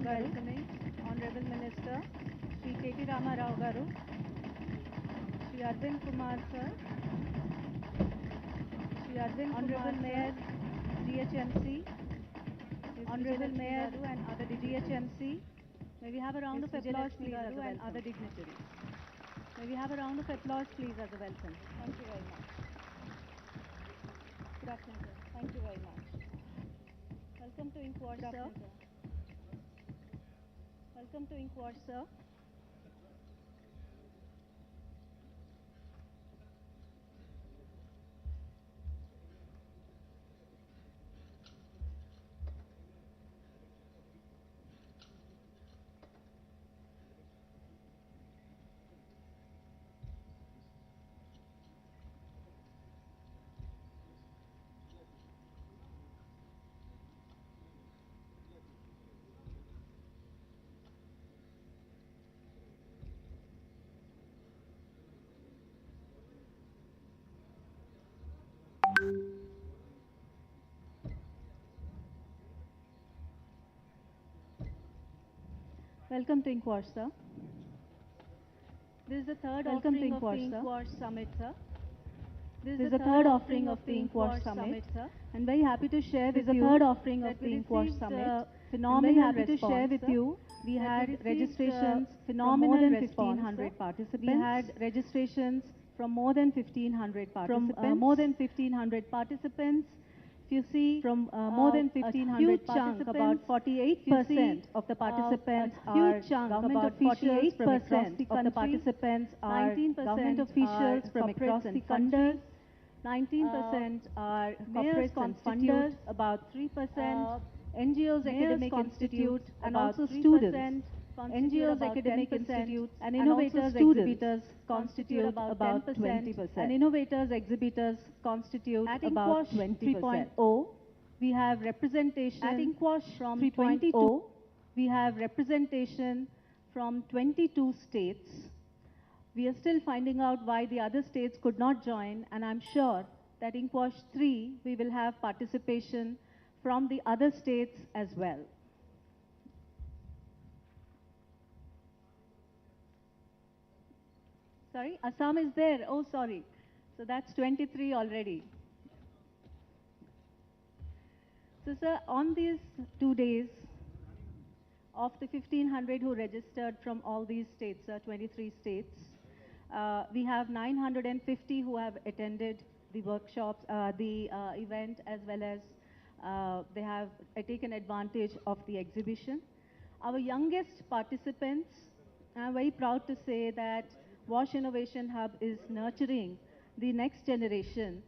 welcoming Honorable Minister Shri KTR Garu, Shri Arvind Kumar sir, Shri Arvind Honorable Mayor GHMC, Honorable Mayor and other GHMC. May we have a round of applause please as a and other dignitaries. May we have a round of applause please as a welcome. Thank you very much. Good afternoon sir. Thank you very much. Welcome to Inquart sir. Welcome to Inquart sir. Welcome to Inquart, sir. This is the third offering of the Inquart Summit, sir. This is the third offering of the Inquart Summit, sir. And very happy to share with you the third offering of the Inquart Summit. Phenomenal response, to share with you. We had registrations phenomenal more than 1,500 participants. We had registrations from more than 1,500 participants. If you see from more than 1,500 participants, about 48% of the participants are government officials from across the country. 19% government officials from across the country. 19% are corporates and funders. About 3% NGOs, academic institutes, and also students. NGOs, academic institutes, and innovators, exhibitors constitute about 20%. And innovators, exhibitors constitute about 20%. 3.0, we have representation at Inquart from 3.0. We have representation from 22 states. We are still finding out why the other states could not join, and I'm sure that in Inquart 3 we will have participation from the other states as well. Sorry, Assam is there. Oh, sorry. So that's 23 already. So, sir, on these 2 days, of the 1,500 who registered from all these states, 23 states, we have 950 who have attended the workshops, the event, as well as they have taken advantage of the exhibition. Our youngest participants, I'm very proud to say that WASH Innovation Hub is nurturing the next generation,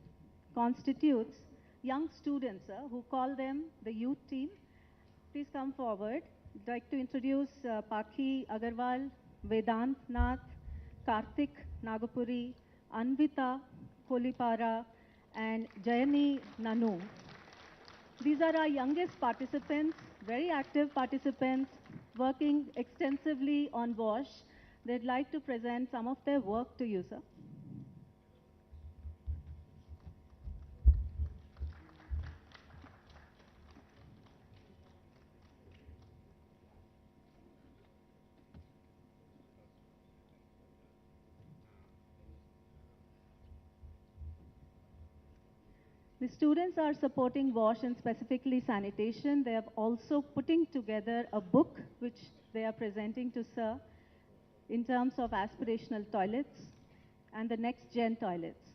constitutes young students who call them the youth team. Please come forward. I'd like to introduce Pakhi Agarwal, Vedant Nath, Karthik Nagapuri, Anvita Kolipara, and Jayani Nanu. These are our youngest participants, very active participants, working extensively on WASH. They'd like to present some of their work to you, sir. The students are supporting WASH and specifically sanitation. They are also putting together a book which they are presenting to sir in terms of aspirational toilets and the next gen toilets.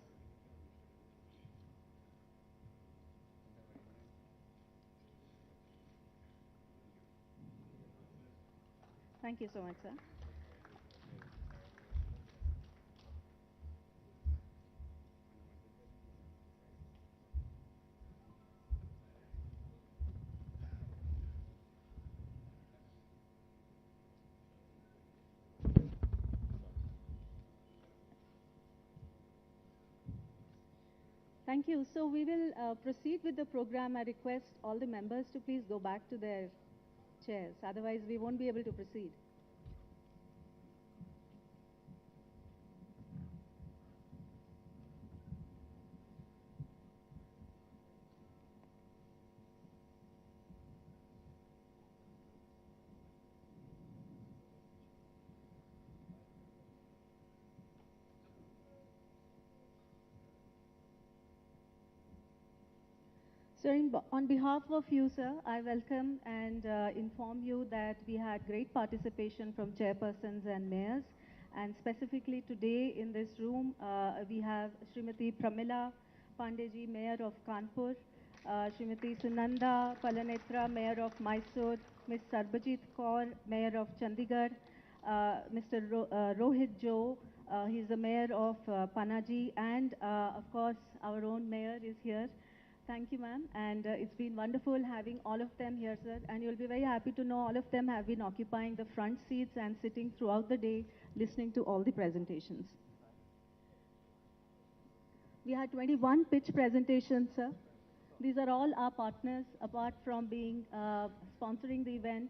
Thank you so much, sir. Thank you. So we will proceed with the program. I request all the members to please go back to their chairs. Otherwise, we won't be able to proceed. So on behalf of you, sir, I welcome and inform you that we had great participation from chairpersons and mayors. And specifically today in this room, we have Srimati Pramila Pandeji, Mayor of Kanpur, Srimati Sunanda Palanetra, Mayor of Mysore, Ms. Sarbajit Kaur, Mayor of Chandigarh, Mr. Rohit Jo, he's the Mayor of Panaji, and of course our own Mayor is here. Thank you, ma'am. And it's been wonderful having all of them here, sir. And you'll be very happy to know all of them have been occupying the front seats and sitting throughout the day, listening to all the presentations. We had 21 pitch presentations, sir. These are all our partners, apart from being sponsoring the event.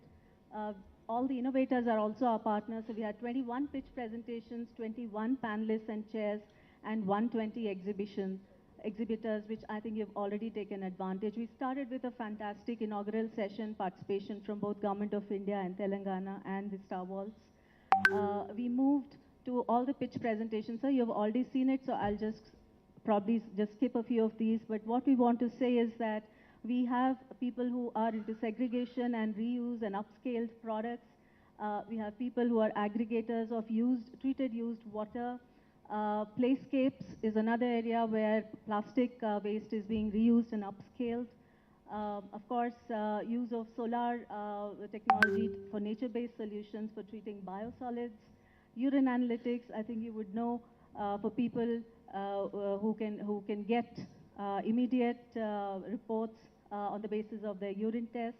All the innovators are also our partners. So we had 21 pitch presentations, 21 panelists and chairs, and 120 exhibitors, which I think you've already taken advantage. We started with a fantastic inaugural session participation from both Government of India and Telangana and the Star Walls. We moved to all the pitch presentations. So you've already seen it, so I'll probably just skip a few of these. But what we want to say is that we have people who are into segregation and reuse and upscaled products. We have people who are aggregators of treated used water. Playscapes is another area where plastic waste is being reused and upscaled. Of course, use of solar technology for nature-based solutions for treating biosolids. Urine analytics, I think you would know, for people who can get immediate reports on the basis of their urine tests.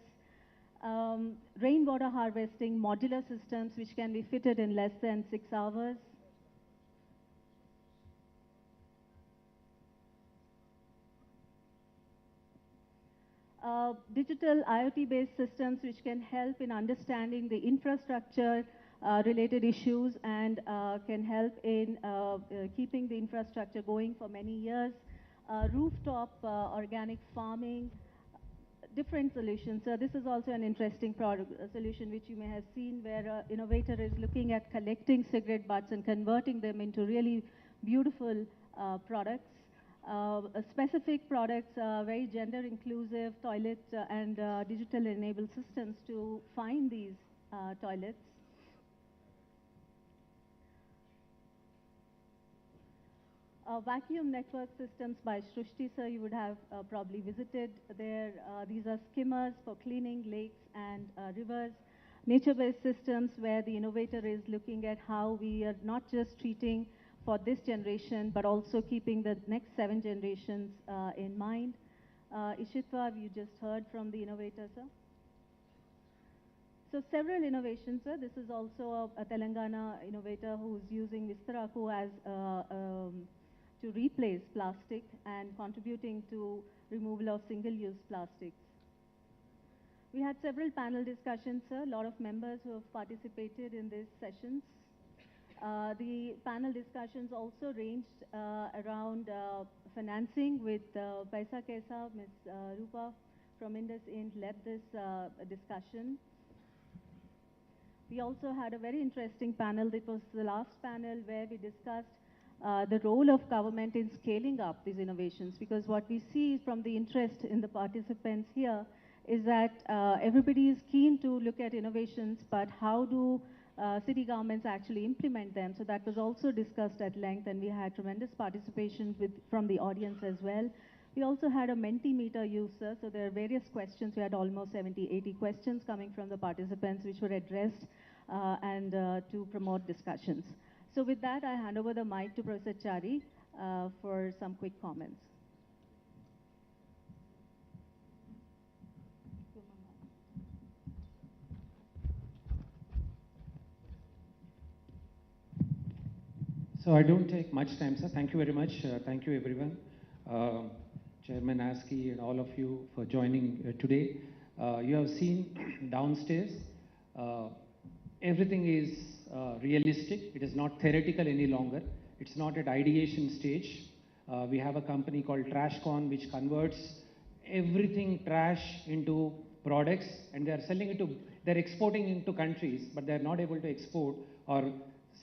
Rainwater harvesting, modular systems which can be fitted in less than 6 hours. Digital IoT-based systems which can help in understanding the infrastructure related issues and can help in keeping the infrastructure going for many years. Rooftop organic farming, different solutions. This is also an interesting solution which you may have seen, where an innovator is looking at collecting cigarette butts and converting them into really beautiful products. Specific products, very gender inclusive toilet and digital enabled systems to find these toilets. Vacuum network systems by Srushti, sir, you would have probably visited there. These are skimmers for cleaning lakes and rivers. Nature-based systems where the innovator is looking at how we are not just treating for this generation, but also keeping the next 7 generations in mind. Ishitwa, you just heard from the innovator, sir. So several innovations, sir. This is also a Telangana innovator who's using Vistaraku as to replace plastic and contributing to removal of single-use plastics. We had several panel discussions, sir. A lot of members who have participated in these sessions. The panel discussions also ranged around financing with Paisa Kaisa. Ms. Rupa from IndusInd led this discussion. We also had a very interesting panel. It was the last panel where we discussed the role of government in scaling up these innovations, because what we see from the interest in the participants here is that everybody is keen to look at innovations, but how do city governments actually implement them? So that was also discussed at length, and we had tremendous participation from the audience as well. We also had a Mentimeter user, so there are various questions. We had almost 70, 80 questions coming from the participants which were addressed and to promote discussions. So with that, I hand over the mic to Professor Chari for some quick comments. So I don't take much time, sir. Thank you very much. Thank you, everyone. Chairman ASCII and all of you for joining today. You have seen downstairs, everything is realistic. It is not theoretical any longer. It's not at ideation stage. We have a company called TrashCon which converts everything trash into products, and they are selling it to, they're exporting into countries, but they're not able to export or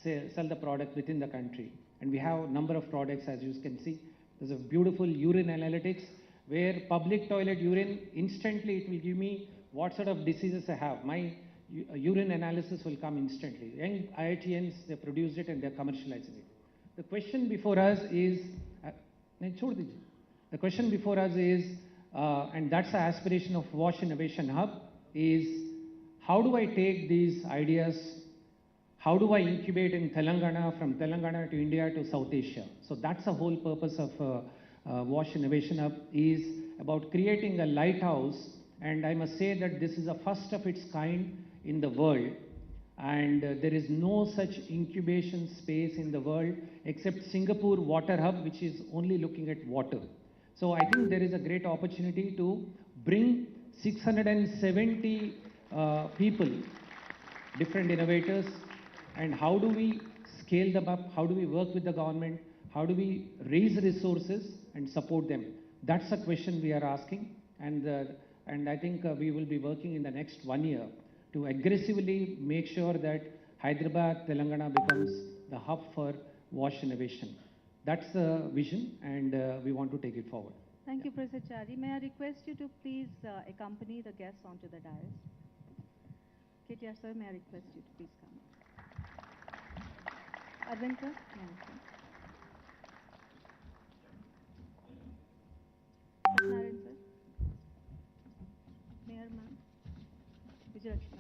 sell the product within the country. And we have a number of products, as you can see. There's a beautiful urine analytics where public toilet urine, instantly it will give me what sort of diseases I have. My urine analysis will come instantly. Young IITians, they produced it and they're commercializing it. The question before us is, the question before us is, and that's the aspiration of Wash Innovation Hub, is how do I take these ideas, how do I incubate in Telangana, from Telangana to India to South Asia? So that's the whole purpose of Wash Innovation Hub, is about creating a lighthouse. And I must say that this is the first of its kind in the world. And there is no such incubation space in the world except Singapore Water Hub, which is only looking at water. So I think there is a great opportunity to bring 670 people, different innovators, and how do we scale them up, how do we work with the government, how do we raise resources and support them. That's a question we are asking, and I think we will be working in the next 1 year to aggressively make sure that Hyderabad, Telangana becomes the hub for wash innovation. That's the vision, and we want to take it forward. Thank you, Professor Chari. May I request you to please accompany the guests onto the dais? KTR sir, may I request you to please come? Arvind sir? Namaste. Narayan sir? Mayor ma'am? Vijayalakshmi ma'am?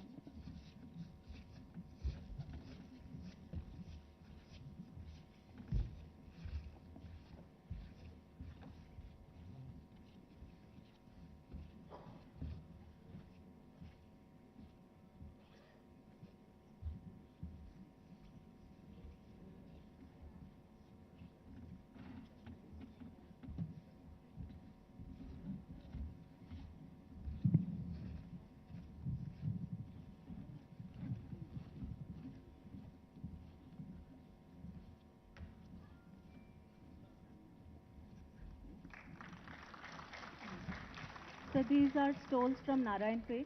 So these are stalls from Narayanpet.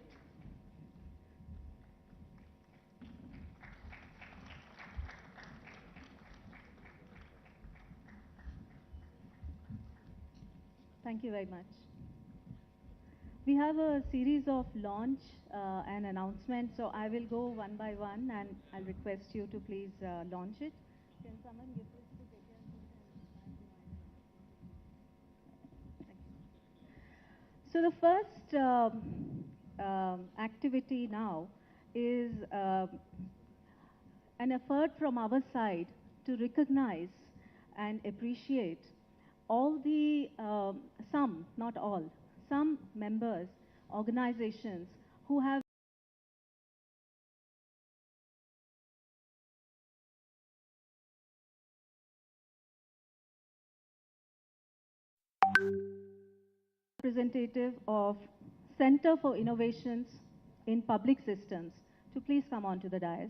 Thank you very much. We have a series of launch and announcements, so I will go one by one and I'll request you to please launch it. Can someone give this to KTR? Thank you. So the first activity now is an effort from our side to recognize and appreciate all the, some, not all, some members, organizations who have representative of Center for Innovations in Public Systems to please come on to the dais.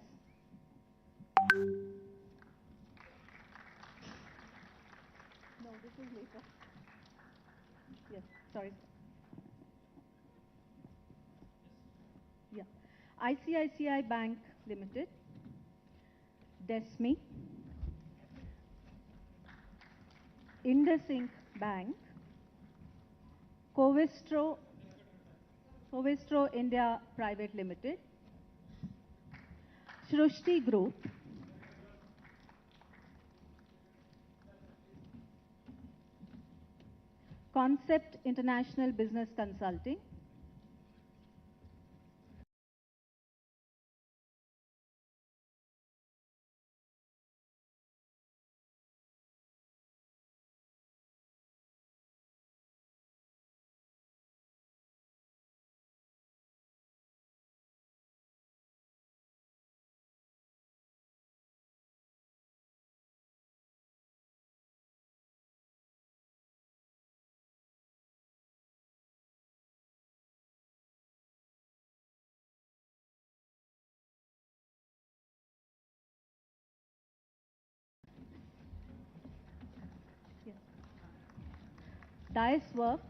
No, this is later. Yes, sorry. Yeah. ICICI Bank Limited, DESMI, IndusInc Bank, Covestro India Private Limited, Shrushti Group, Concept International Business Consulting, yes. Dice Works,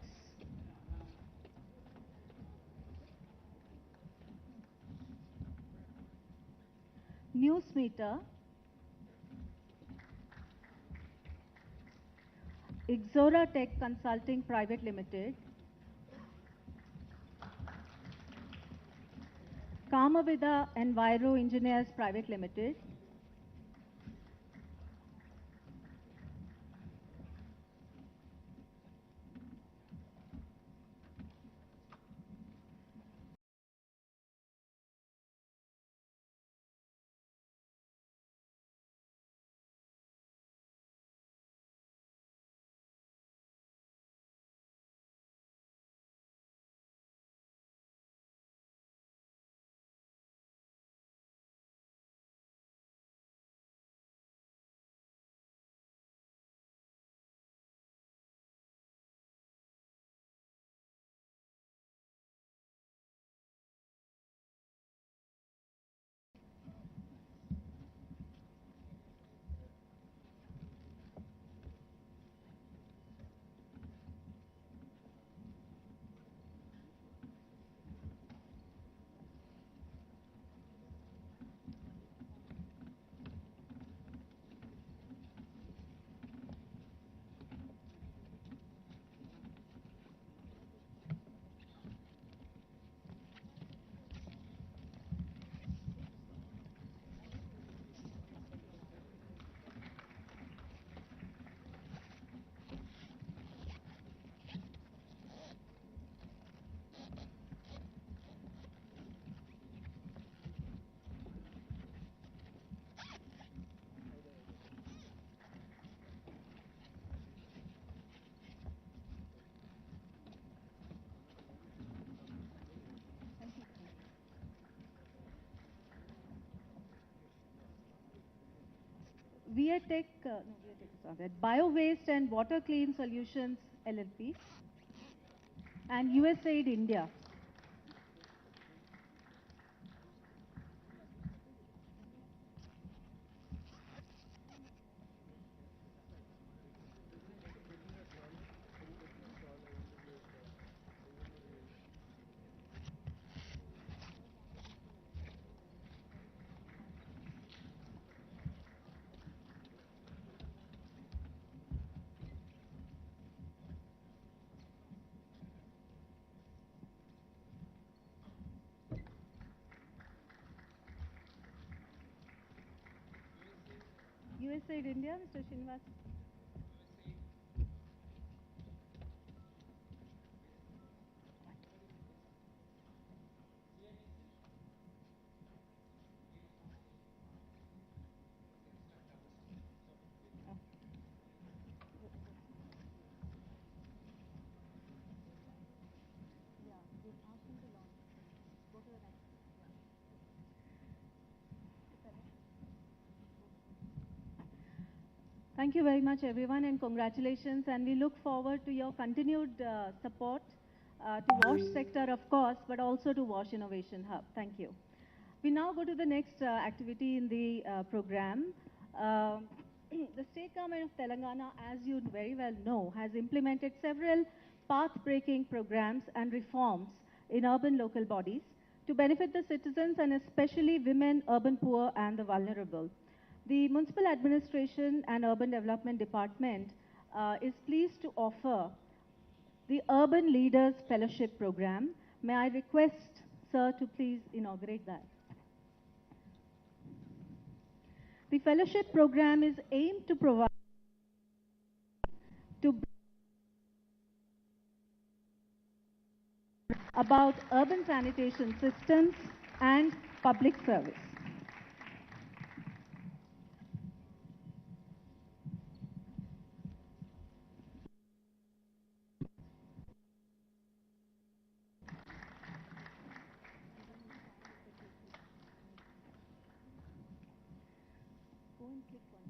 Newsmeter, Ixora Tech Consulting Private Limited, Kamavida Enviro Engineers Private Limited, Viatech, no, Viatech is not that, Bio Waste and Water Clean Solutions LLP, and USAID India. USAID India, Mr. Srinivas. Thank you very much, everyone, and congratulations. And we look forward to your continued support to WASH sector, of course, but also to WASH Innovation Hub. Thank you. We now go to the next activity in the program. The state government of Telangana, as you very well know, has implemented several path-breaking programs and reforms in urban local bodies to benefit the citizens and especially women, urban poor, and the vulnerable. The Municipal Administration and Urban Development Department is pleased to offer the Urban Leaders Fellowship Program. May I request, sir, to please inaugurate that. The fellowship program is aimed to provide to about urban sanitation systems and public service. Go and click on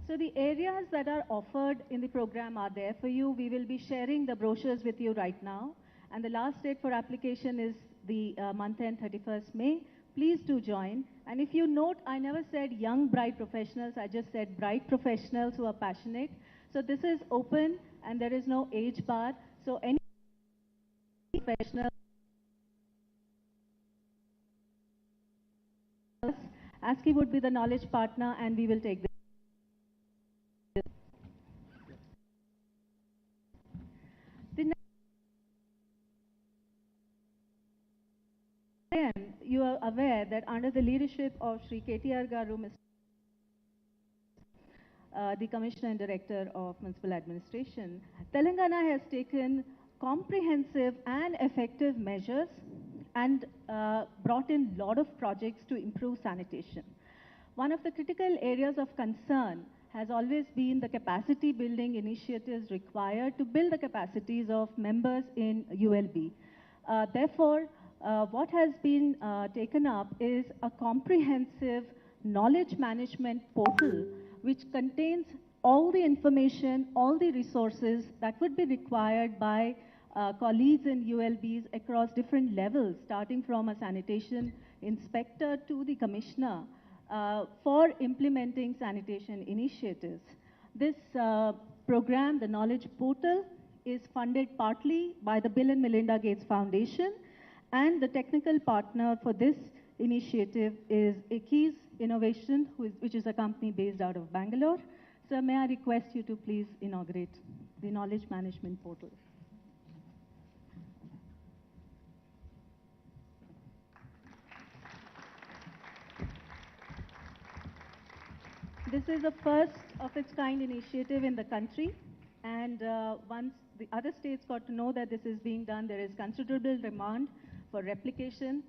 So the areas that are offered in the program are there for you. We will be sharing the brochures with you right now. And the last date for application is the month end 31st May. Please do join. And if you note, I never said young bright professionals. I just said bright professionals who are passionate. So this is open and there is no age bar. So any professional ASCII would be the knowledge partner, and we will take this. The Again, you are aware that under the leadership of Sri KTR Garu, the Commissioner and Director of Municipal Administration, Telangana has taken comprehensive and effective measures and brought in a lot of projects to improve sanitation. One of the critical areas of concern has always been the capacity building initiatives required to build the capacities of members in ULB. Therefore, what has been taken up is a comprehensive knowledge management portal which contains all the information, all the resources that would be required by colleagues in ULBs across different levels, starting from a sanitation inspector to the commissioner, for implementing sanitation initiatives. This program, the Knowledge Portal, is funded partly by the Bill and Melinda Gates Foundation, and the technical partner for this initiative is ICICI Innovation, which is a company based out of Bangalore. Sir, may I request you to please inaugurate the Knowledge Management Portal. This is a first of its kind initiative in the country, and once the other states got to know that this is being done, there is considerable demand for replication.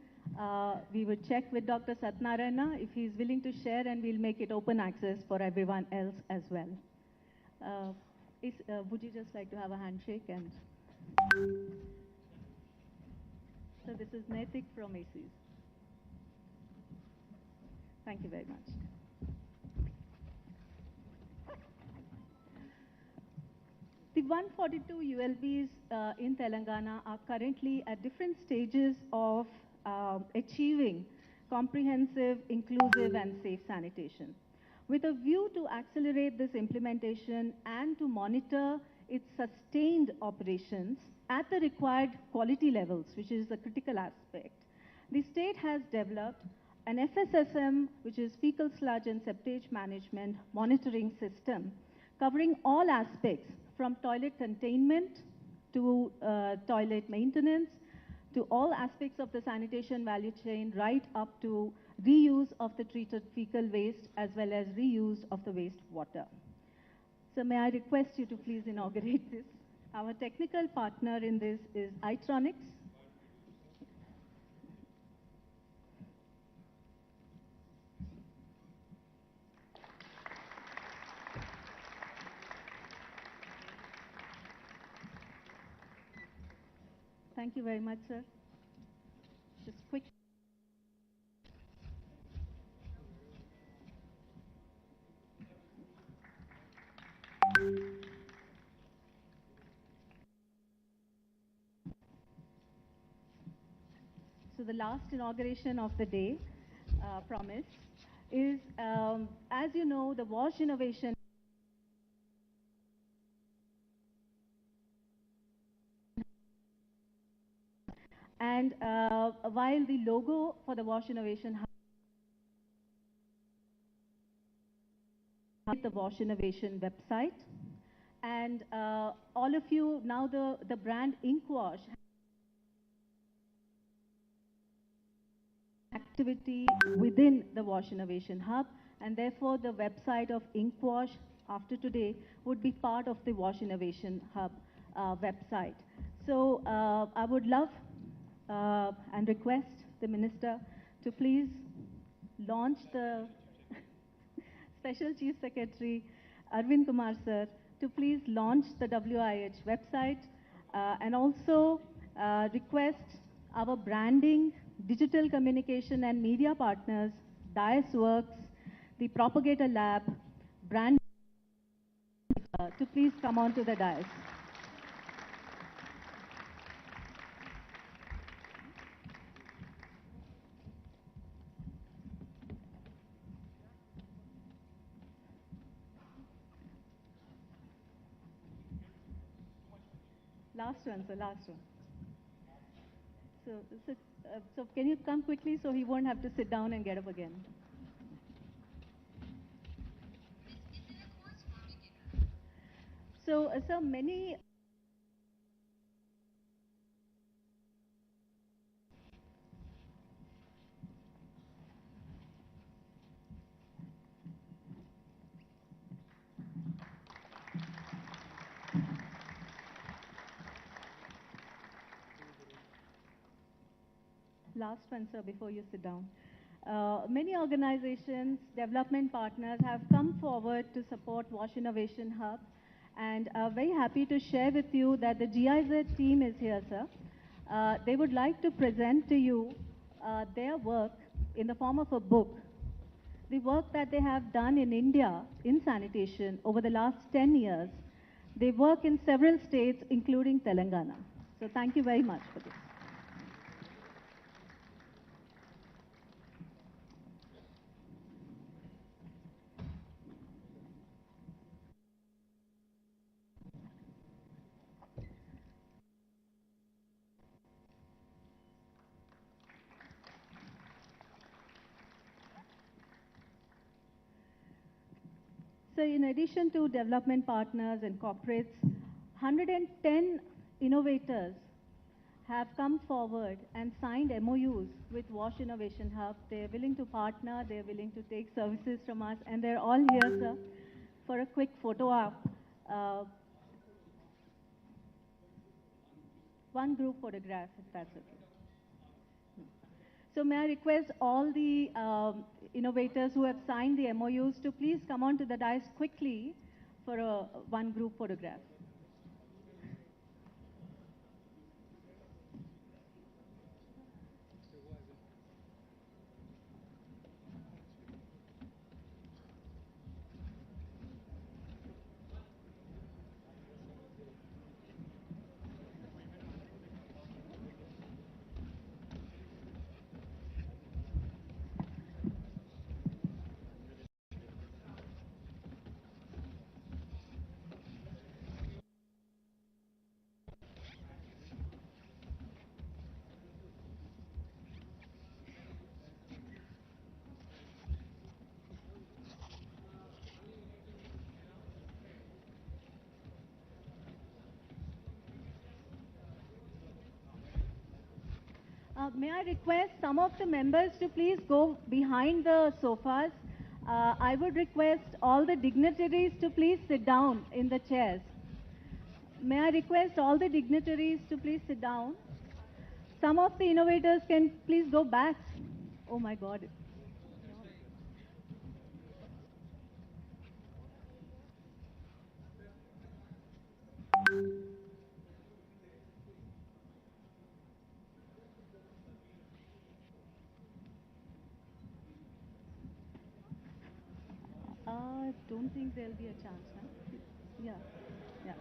We would check with Dr. Satnarayana if he is willing to share, and we'll make it open access for everyone else as well. Would you just like to have a handshake? And so this is Naitik from ACIS. Thank you very much. The 142 ULBs in Telangana are currently at different stages of achieving comprehensive, inclusive, and safe sanitation. With a view to accelerate this implementation and to monitor its sustained operations at the required quality levels, which is the critical aspect, the state has developed an FSSM, which is Fecal Sludge and Septage Management Monitoring System, covering all aspects from toilet containment to toilet maintenance, to all aspects of the sanitation value chain, right up to reuse of the treated fecal waste as well as reuse of the waste water. So may I request you to please inaugurate this. Our technical partner in this is Itronics. Thank you very much, sir. Just quick. So the last inauguration of the day, promise, is, as you know, the Wash Innovation and while the logo for the Wash Innovation Hub, the Wash Innovation website, and all of you, now the brand InkWash activity within the Wash Innovation Hub, and therefore the website of InkWash after today would be part of the Wash Innovation Hub website. So I would love and request the Minister to please launch the Special Chief Secretary Arvind Kumar sir to please launch the WIH website and also request our branding, digital communication and media partners, Dias Works, the Propagator Lab, brand to please come on to the dais. Last one, sir, last one. So can you come quickly so he won't have to sit down and get up again? So many. Last one, sir, before you sit down. Many organizations, development partners have come forward to support Wash Innovation Hub, and very happy to share with you that the GIZ team is here, sir. They would like to present to you their work in the form of a book. The work that they have done in India in sanitation over the last 10 years. They work in several states, including Telangana. So thank you very much for this. So in addition to development partners and corporates, 110 innovators have come forward and signed MOUs with Wash Innovation Hub. They're willing to partner, they're willing to take services from us, and they're all here, sir, for a quick photo op. One group photograph, if that's okay. So may I request all the innovators who have signed the MOUs to please come on to the dais quickly for a one group photograph. May I request some of the members to please go behind the sofas. I would request all the dignitaries to please sit down in the chairs. May I request all the dignitaries to please sit down. Some of the innovators can please go back. Oh my God. Don't think there'll be a chance, huh? Yeah, yeah.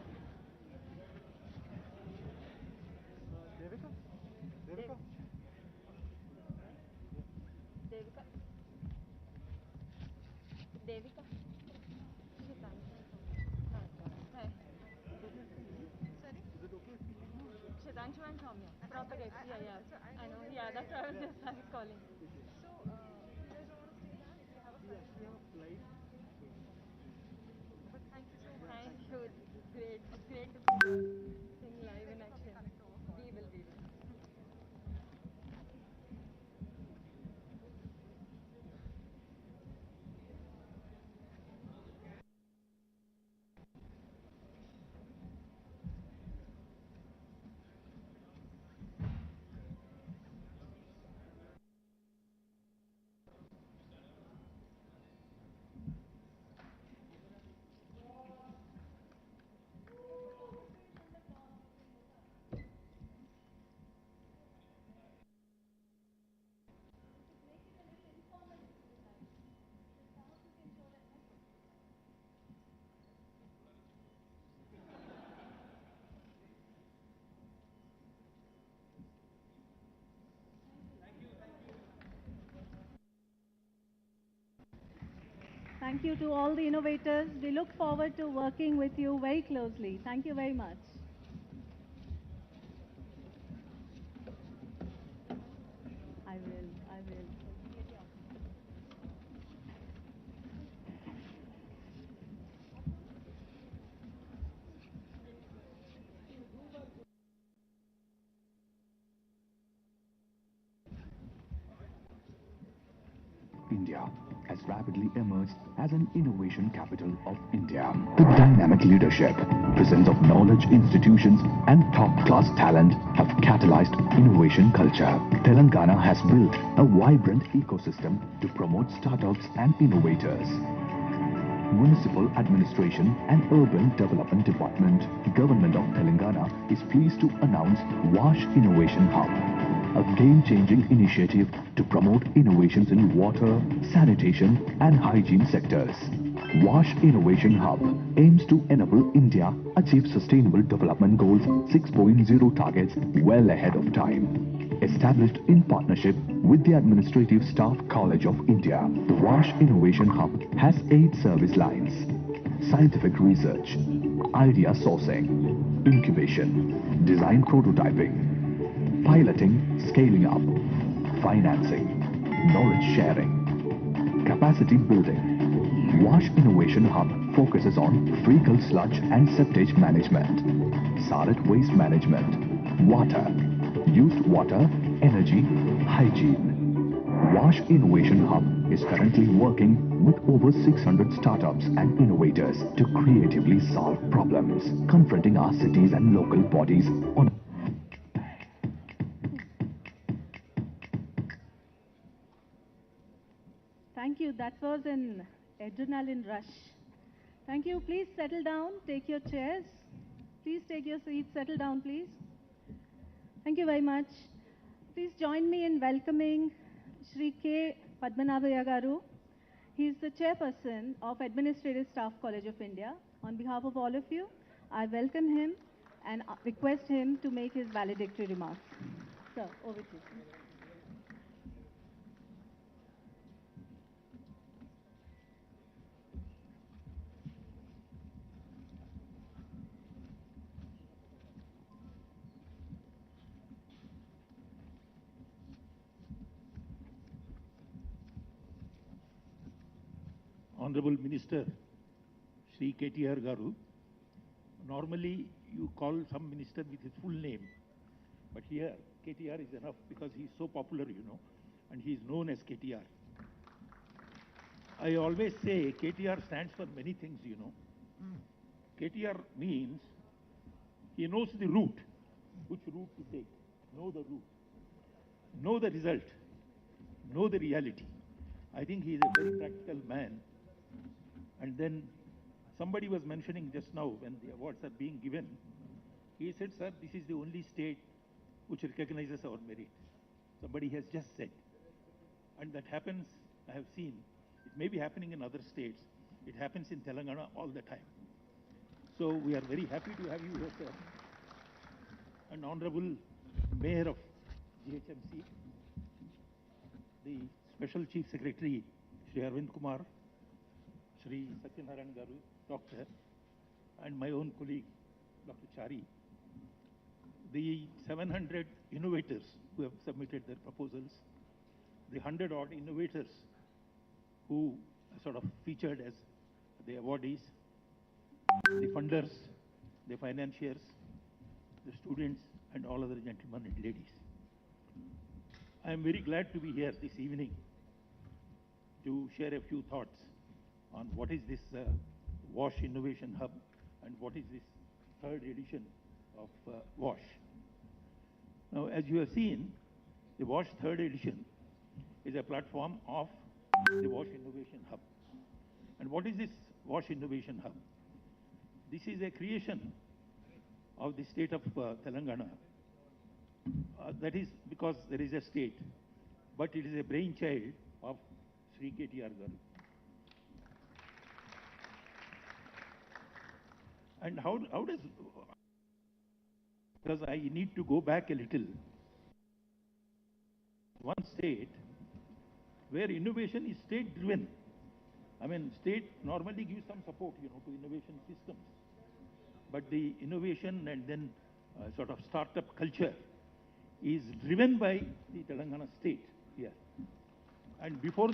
Devika? Devika? Devika. Devika. Hi. Sorry? Is it okay? Shitanshu and Soumya. Propagate. Yeah, yeah. I know. Yeah, that's why I was just calling. So, you guys don't want to stay back? We have a flight. Yes, we have a flight. But thank you so much. Thank you. It's great. It's great to see you thing live in action. We will. Thank you to all the innovators. We look forward to working with you very closely. Thank you very much. I will. I will. India has rapidly emerged as an innovation capital of India. The dynamic leadership, presence of knowledge institutions and top-class talent have catalyzed innovation culture. Telangana has built a vibrant ecosystem to promote startups and innovators. Municipal Administration and Urban Development Department, Government of Telangana is pleased to announce WASH Innovation Hub, a game-changing initiative to promote innovations in water, sanitation and hygiene sectors. WASH Innovation Hub aims to enable India achieve Sustainable Development Goals 6.0 targets well ahead of time. Established in partnership with the Administrative Staff College of India, the WASH Innovation Hub has 8 service lines: scientific research, idea sourcing, incubation, design prototyping, piloting, scaling up, financing, knowledge sharing, capacity building. WASH Innovation Hub focuses on fecal sludge and septage management, solid waste management, water, used water, energy, hygiene. WASH Innovation Hub is currently working with over 600 startups and innovators to creatively solve problems confronting our cities and local bodies on Thank you. That was an adrenaline rush. Thank you. Please settle down. Take your chairs. Please take your seats. Settle down, please. Thank you very much. Please join me in welcoming Shri K. Padmanabhaya Garu. He is the chairperson of Administrative Staff College of India. On behalf of all of you, I welcome him and request him to make his valedictory remarks. Sir, over to you. Honorable Minister, Shri KTR Garu. Normally, you call some minister with his full name, but here KTR is enough because he is so popular, you know, and he is known as KTR. I always say KTR stands for many things, you know. KTR means he knows the route, which route to take, know the route, know the result, know the reality. I think he is a very practical man. And then somebody was mentioning just now when the awards are being given, he said, sir, this is the only state which recognizes our merit. Somebody has just said. And that happens, I have seen, it may be happening in other states. It happens in Telangana all the time. So we are very happy to have you here, sir. And Honorable Mayor of GHMC, the Special Chief Secretary, Shri Arvind Kumar, Shri Satyanarayan Garu, Doctor, and my own colleague, Dr. Chari, the 700 innovators who have submitted their proposals, the 100-odd innovators who are sort of featured as the awardees, the funders, the financiers, the students, and all other gentlemen and ladies. I am very glad to be here this evening to share a few thoughts on what is this WASH Innovation Hub and what is this 3rd edition of WASH. Now, as you have seen, the WASH 3rd edition is a platform of the WASH Innovation Hub. And what is this WASH Innovation Hub? This is a creation of the state of Telangana. That is because there is a state, but it is a brainchild of Shri KTR Garu. And how does, because I need to go back a little, one state where innovation is state-driven. I mean, state normally gives some support, you know, to innovation systems. But the innovation and then sort of startup culture is driven by the Telangana state here. And before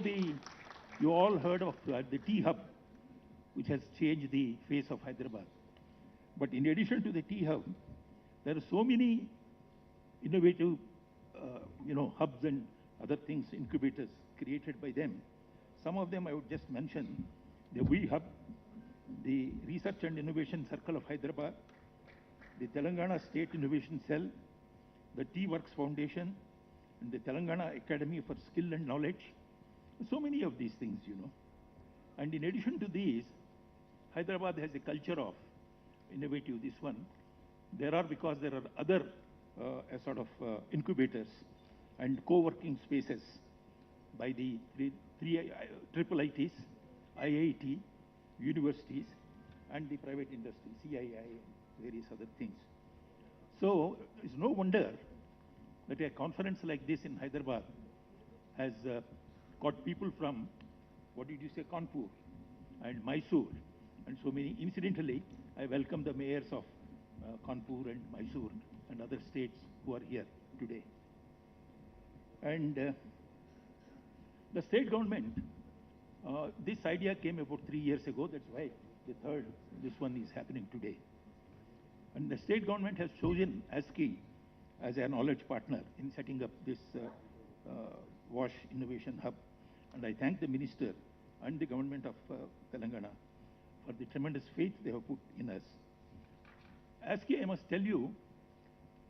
you all heard of the Tea Hub, which has changed the face of Hyderabad. But in addition to the Tea Hub, there are so many innovative, hubs and other things, incubators created by them. Some of them I would just mention: the WE Hub, the Research and Innovation Circle of Hyderabad, the Telangana State Innovation Cell, the T-Works Foundation, and the Telangana Academy for Skill and Knowledge. So many of these things, you know. And in addition to these, Hyderabad has a culture of innovative, this one. Because there are other sort of incubators and co-working spaces by the three triple ITs, IIT, universities, and the private industry, CII, and various other things. So it's no wonder that a conference like this in Hyderabad has got people from, what did you say, Kanpur and Mysore, and so many. Incidentally, I welcome the mayors of Kanpur and Mysore and other states who are here today. And the state government, this idea came about 3 years ago. That's why this one is happening today. And the state government has chosen ASCII as a knowledge partner in setting up this WASH Innovation Hub. And I thank the minister and the government of Telangana for the tremendous faith they have put in us. ASCII, I must tell you,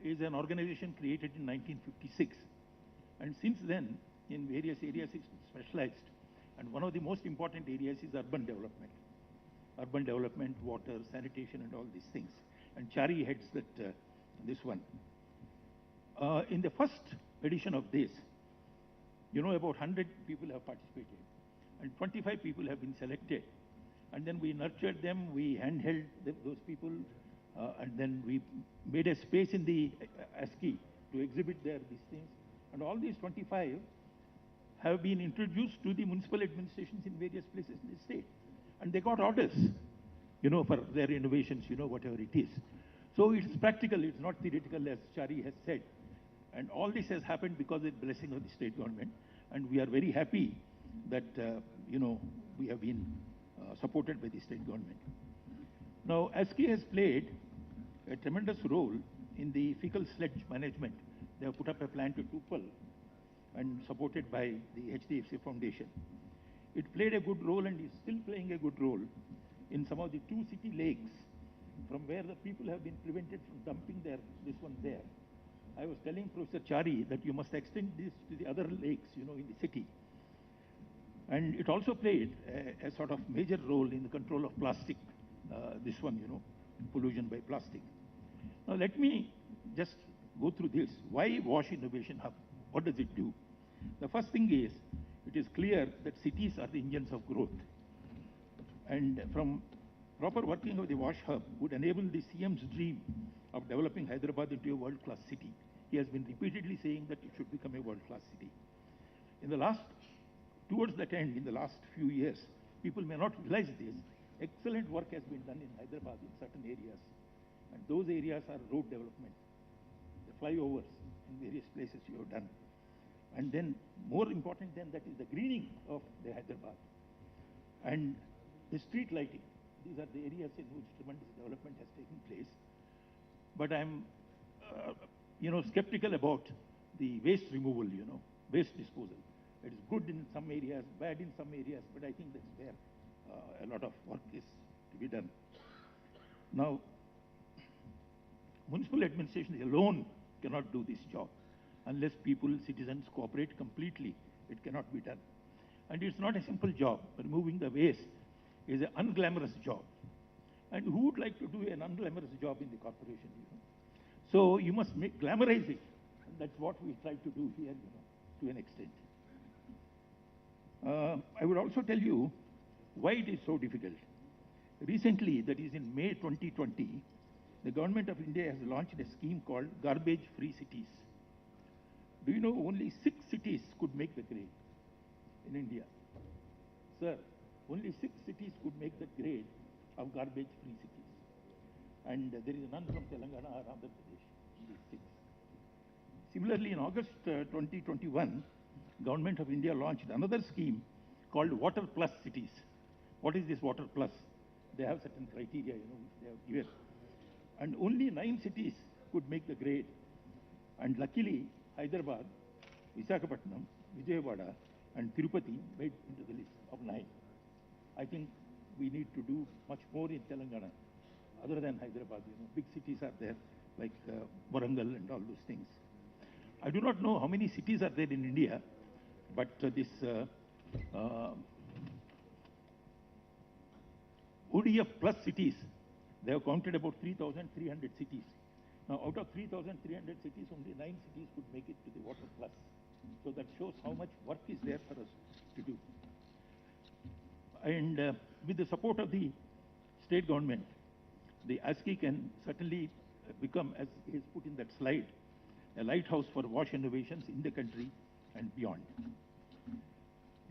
is an organization created in 1956. And since then, in various areas, it's specialized. And one of the most important areas is urban development. Urban development, water, sanitation, and all these things. And Chari heads this one. In the first edition of this, you know, about 100 people have participated, and 25 people have been selected. And then we nurtured them, we handheld those people, and then we made a space in the ASCII to exhibit these things. And all these 25 have been introduced to the municipal administrations in various places in the state. And they got orders, you know, for their innovations, you know, whatever it is. So it's practical, it's not theoretical, as Chari has said. And all this has happened because of the blessing of the state government. And we are very happy that, you know, we have been supported by the state government. Now, ASCII has played a tremendous role in the fecal sludge management. They have put up a plant at Tupal and supported by the HDFC Foundation. It played a good role and is still playing a good role in some of the 2 city lakes from where the people have been prevented from dumping this one there. I was telling Professor Chari that you must extend this to the other lakes, you know, in the city. And it also played a sort of major role in the control of plastic, this one, you know, pollution by plastic. Now let me just go through this. Why WASH Innovation Hub? What does it do? The first thing is, it is clear that cities are the engines of growth. And from proper working of the WASH Hub would enable the CM's dream of developing Hyderabad into a world-class city. He has been repeatedly saying that it should become a world-class city. Towards that end, in the last few years, people may not realize this, excellent work has been done in Hyderabad in certain areas. And those areas are road development, the flyovers in various places you have done. And then, more important than that is the greening of the Hyderabad. And the street lighting. These are the areas in which tremendous development has taken place. But I'm, you know, skeptical about the waste removal, you know, waste disposal. It is good in some areas, bad in some areas, but I think that's where a lot of work is to be done. Now, municipal administration alone cannot do this job. Unless people, citizens cooperate completely, it cannot be done. And it's not a simple job. Removing the waste is an unglamorous job. And who would like to do an unglamorous job in the corporation, you know? So you must glamorize it. And that's what we try to do here, you know, to an extent. I would also tell you why it is so difficult. Recently, that is in May 2020, the government of India has launched a scheme called garbage-free cities. Do you know only 6 cities could make the grade in India? Sir, only 6 cities could make the grade of garbage-free cities. And there is none from Telangana or Andhra Pradesh in these 6. Similarly, in August 2021, Government of India launched another scheme called Water Plus Cities. What is this Water Plus? They have certain criteria, you know, which they have given. And only 9 cities could make the grade. And luckily, Hyderabad, Visakhapatnam, Vijayawada, and Tirupati made into the list of 9. I think we need to do much more in Telangana, other than Hyderabad. Big cities are there, like Warangal and all those things. I do not know how many cities are there in India, but this ODF plus cities, they have counted about 3,300 cities. Now, out of 3,300 cities, only 9 cities could make it to the water plus. So that shows how much work is there for us to do. And with the support of the state government, the ICICI can certainly become, as he has put in that slide, a lighthouse for wash innovations in the country and beyond.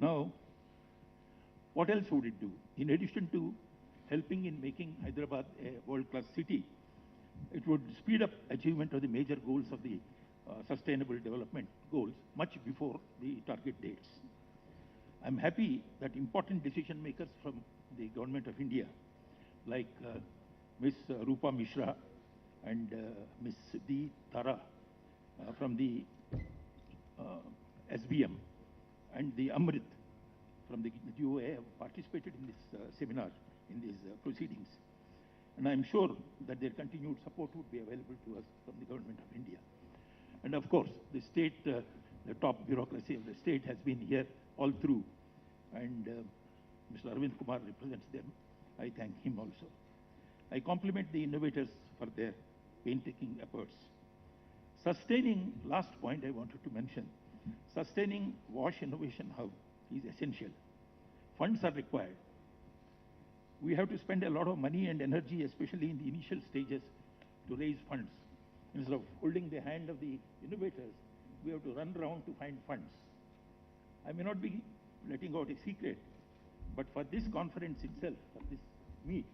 Now, what else would it do? In addition to helping in making Hyderabad a world-class city, it would speed up achievement of the major goals of the sustainable development goals much before the target dates. I'm happy that important decision makers from the government of India, like Ms. Rupa Mishra and Ms. D. Tara from the SBM and the Amrit from the GOA have participated in this seminar, in these proceedings. And I'm sure that their continued support would be available to us from the government of India. And of course, the state, the top bureaucracy of the state has been here all through. And Mr. Arvind Kumar represents them. I thank him also. I compliment the innovators for their painstaking efforts. Sustaining, last point I wanted to mention, sustaining Wash Innovation Hub is essential. Funds are required. We have to spend a lot of money and energy, especially in the initial stages, to raise funds. Instead of holding the hand of the innovators, we have to run around to find funds. I may not be letting out a secret, but for this conference itself, for this meet,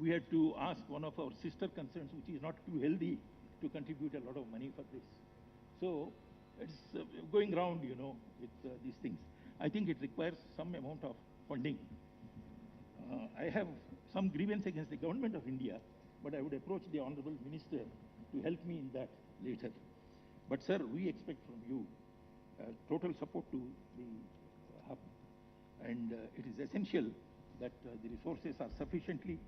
we had to ask one of our sister concerns, which is not too healthy, to contribute a lot of money for this. So it's going around, with these things. I think it requires some amount of funding. I have some grievance against the government of India, but I would approach the Honorable Minister to help me in that later. But sir, we expect from you total support to the hub. And it is essential that the resources are sufficiently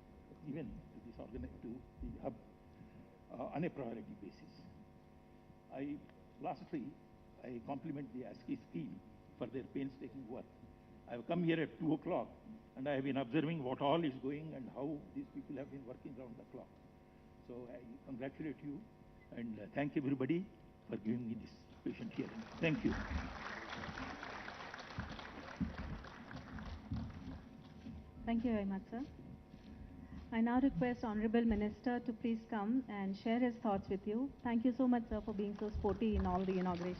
given to the hub on a priority basis. Lastly, I compliment the ASCII scheme for their painstaking work. I have come here at 2 o'clock and I have been observing what all is going and how these people have been working round the clock. So I congratulate you and thank everybody for giving me this patient hearing. Thank you. Thank you very much, sir. I now request Honorable Minister to please come and share his thoughts with you. Thank you so much, sir, for being so sporty in all the inaugurations.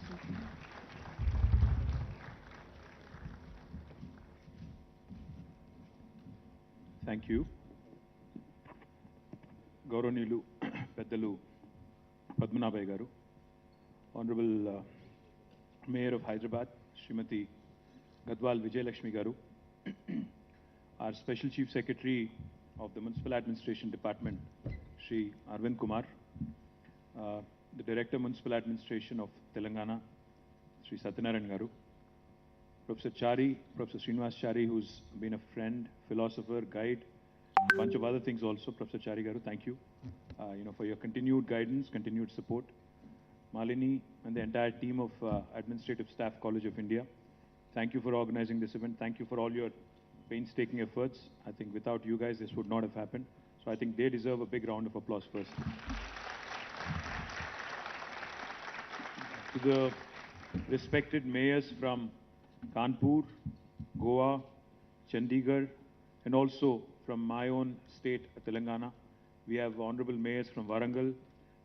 Thank you. Gauranilu Peddalu Padmanabhai Garu, Honorable Mayor of Hyderabad, Srimati Gadwal Vijayalakshmi Garu, our Special Chief Secretary of the Municipal Administration Department, Shri Arvind Kumar, the Director Municipal Administration of Telangana, Shri Satyanarayan Garu, Professor Chari, Professor Srinivas Chari, who's been a friend, philosopher, guide, a bunch of other things also. Professor Chari Garu, thank you, for your continued guidance, continued support. Malini and the entire team of Administrative Staff College of India, thank you for organizing this event. Thank you for all your painstaking efforts. I think without you guys, this would not have happened. So I think they deserve a big round of applause first. To the respected mayors from Kanpur, Goa, Chandigarh, and also from my own state, Telangana. We have honorable mayors from Warangal.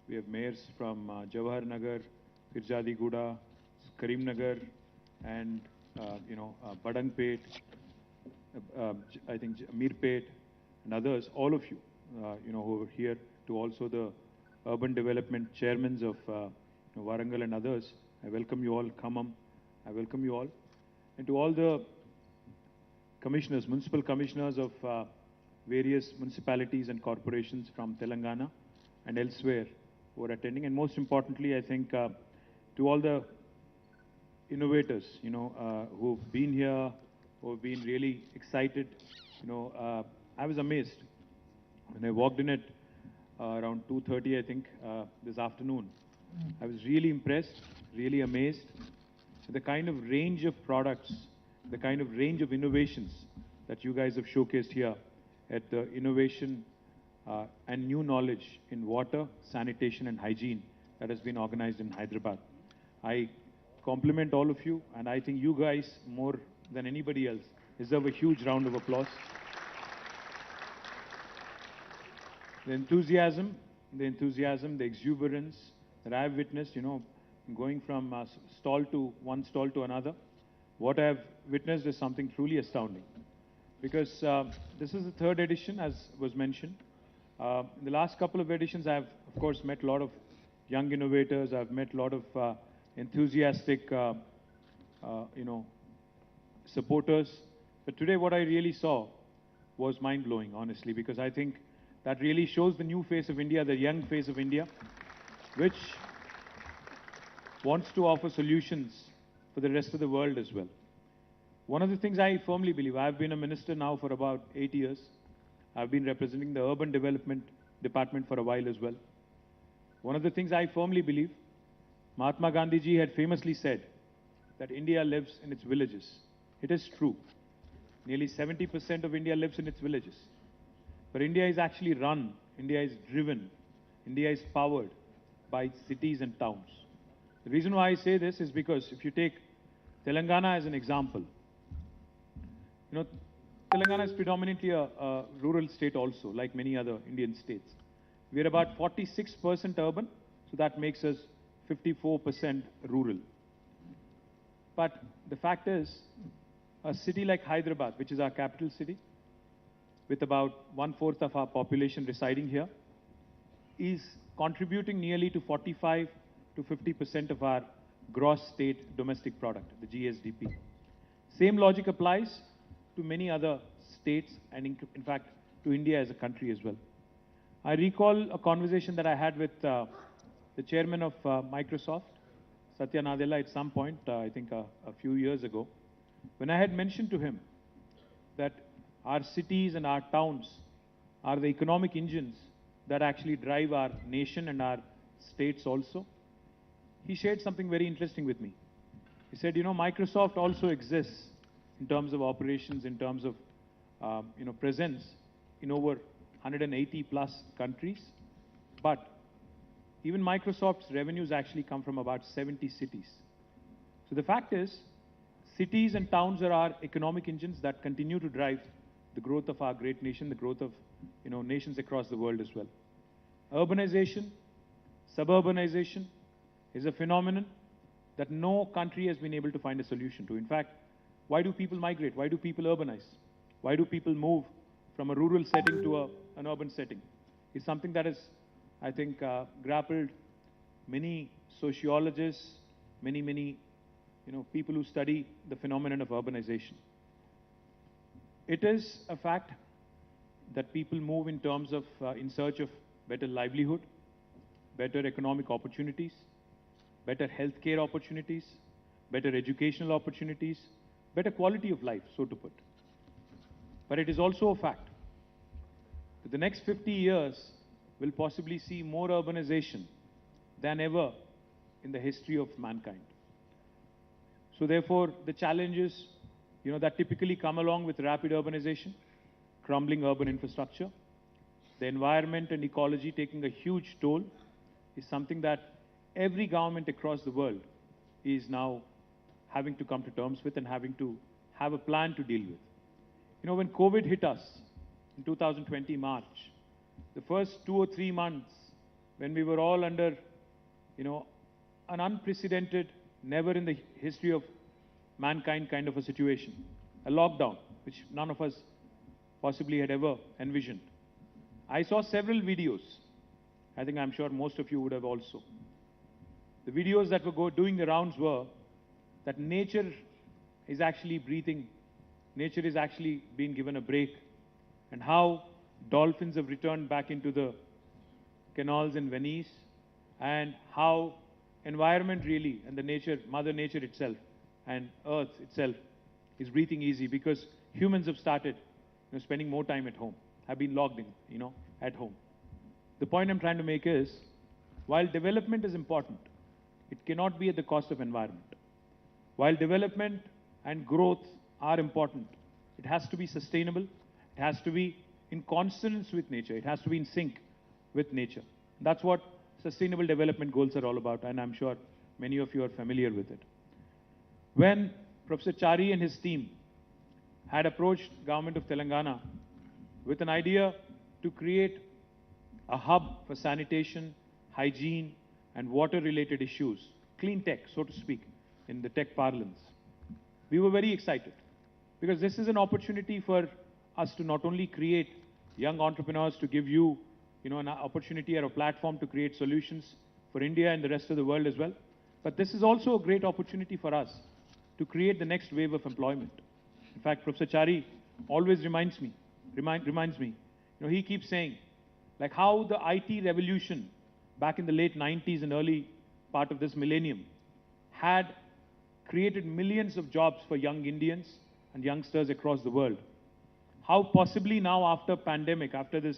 We have mayors from Jawahar Nagar, Firjadi Guda, Karimnagar, and Badangpet, I think Mirpet, and others. All of you, who are here. To also the urban development chairmen of Warangal and others. I welcome you all. Khammam, I welcome you all. And to all the commissioners, municipal commissioners of various municipalities and corporations from Telangana and elsewhere who are attending. And most importantly, I think to all the innovators, who've been here, who've been really excited. I was amazed when I walked in it around 2:30, I think, this afternoon. I was really impressed, really amazed with the kind of range of products, the kind of range of innovations that you guys have showcased here at the innovation and new knowledge in water, sanitation and hygiene that has been organized in Hyderabad. I compliment all of you, and I think you guys, more than anybody else, deserve a huge round of applause. The enthusiasm, the exuberance that I have witnessed, going from one stall to another, what I have witnessed is something truly astounding. Because this is the third edition, as was mentioned. In the last couple of editions, I have, of course, met a lot of young innovators. I've met a lot of enthusiastic, supporters. But today, what I really saw was mind-blowing, honestly, because I think that really shows the new face of India, the young face of India, which wants to offer solutions for the rest of the world as well. One of the things I firmly believe, I've been a minister now for about 8 years. I've been representing the Urban Development Department for a while as well. One of the things I firmly believe, Mahatma Gandhi ji had famously said that India lives in its villages. It is true. Nearly 70% of India lives in its villages. But India is actually run, India is driven, India is powered by cities and towns. The reason why I say this is because if you take Telangana as an example, Telangana is predominantly a rural state also, like many other Indian states. We are about 46% urban, so that makes us 54% rural. But the fact is, a city like Hyderabad, which is our capital city, with about 1/4 of our population residing here, is contributing nearly to 45 to 50% of our gross state domestic product, the GSDP. Same logic applies to many other states and in fact to India as a country as well. I recall a conversation that I had with the chairman of Microsoft, Satya Nadella, at some point, I think a few years ago, when I had mentioned to him that our cities and our towns are the economic engines that actually drive our nation and our states also. He shared something very interesting with me. He said, Microsoft also exists in terms of operations, in terms of, presence in over 180 plus countries. But even Microsoft's revenues actually come from about 70 cities. So the fact is, cities and towns are our economic engines that continue to drive the growth of our great nation, the growth of, nations across the world as well. Urbanization, suburbanization is a phenomenon that no country has been able to find a solution to. In fact, why do people migrate? Why do people urbanize? Why do people move from a rural setting to an urban setting? It's something that has, I think, grappled many sociologists, many, people who study the phenomenon of urbanization. It is a fact that people move in terms of, in search of better livelihood, better economic opportunities, better healthcare opportunities, better educational opportunities, better quality of life, so to put. But it is also a fact that the next 50 years will possibly see more urbanization than ever in the history of mankind. So therefore, the challenges, that typically come along with rapid urbanization, crumbling urban infrastructure, the environment and ecology taking a huge toll, is something that every government across the world is now having to come to terms with and having to have a plan to deal with. When COVID hit us in 2020 March, the first 2 or 3 months when we were all under, an unprecedented, never in the history of mankind kind of a situation, a lockdown, which none of us possibly had ever envisioned. I saw several videos. I'm sure most of you would have also. The videos that were doing the rounds were that nature is actually breathing, nature is actually being given a break, and how dolphins have returned back into the canals in Venice, and how environment really, and the nature, Mother Nature itself, and Earth itself is breathing easy because humans have started spending more time at home, have been logged in, at home. The point I'm trying to make is, while development is important, it cannot be at the cost of environment. While development and growth are important, it has to be sustainable, it has to be in consonance with nature, it has to be in sync with nature. That's what sustainable development goals are all about, and I'm sure many of you are familiar with it. When Professor Chari and his team had approached government of Telangana with an idea to create a hub for sanitation, hygiene, and water-related issues, clean tech, so to speak, in the tech parlance, we were very excited because this is an opportunity for us to not only create young entrepreneurs, to give you, an opportunity or a platform to create solutions for India and the rest of the world as well, but this is also a great opportunity for us to create the next wave of employment. In fact, Professor Chari always reminds me, he keeps saying, like how the IT revolution back in the late 90s and early part of this millennium had created millions of jobs for young Indians and youngsters across the world. How possibly now after pandemic, after this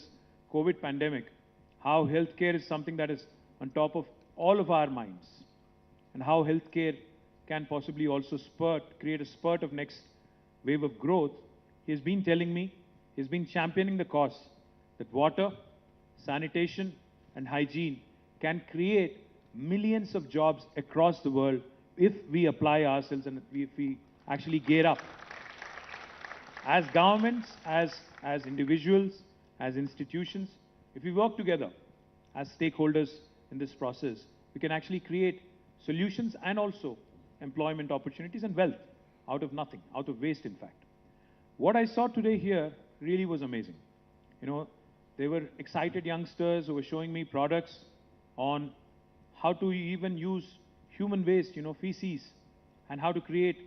COVID pandemic, how healthcare is something that is on top of all of our minds, and how healthcare can possibly also create a spurt of next wave of growth. He has been telling me, he's been championing the cause that water, sanitation, and hygiene can create millions of jobs across the world if we apply ourselves and if we actually gear up. As governments, as individuals, as institutions, if we work together as stakeholders in this process, we can actually create solutions and also employment opportunities and wealth out of nothing, out of waste, in fact. What I saw today here really was amazing. They were excited youngsters who were showing me products on how to even use human waste, feces, and how to create,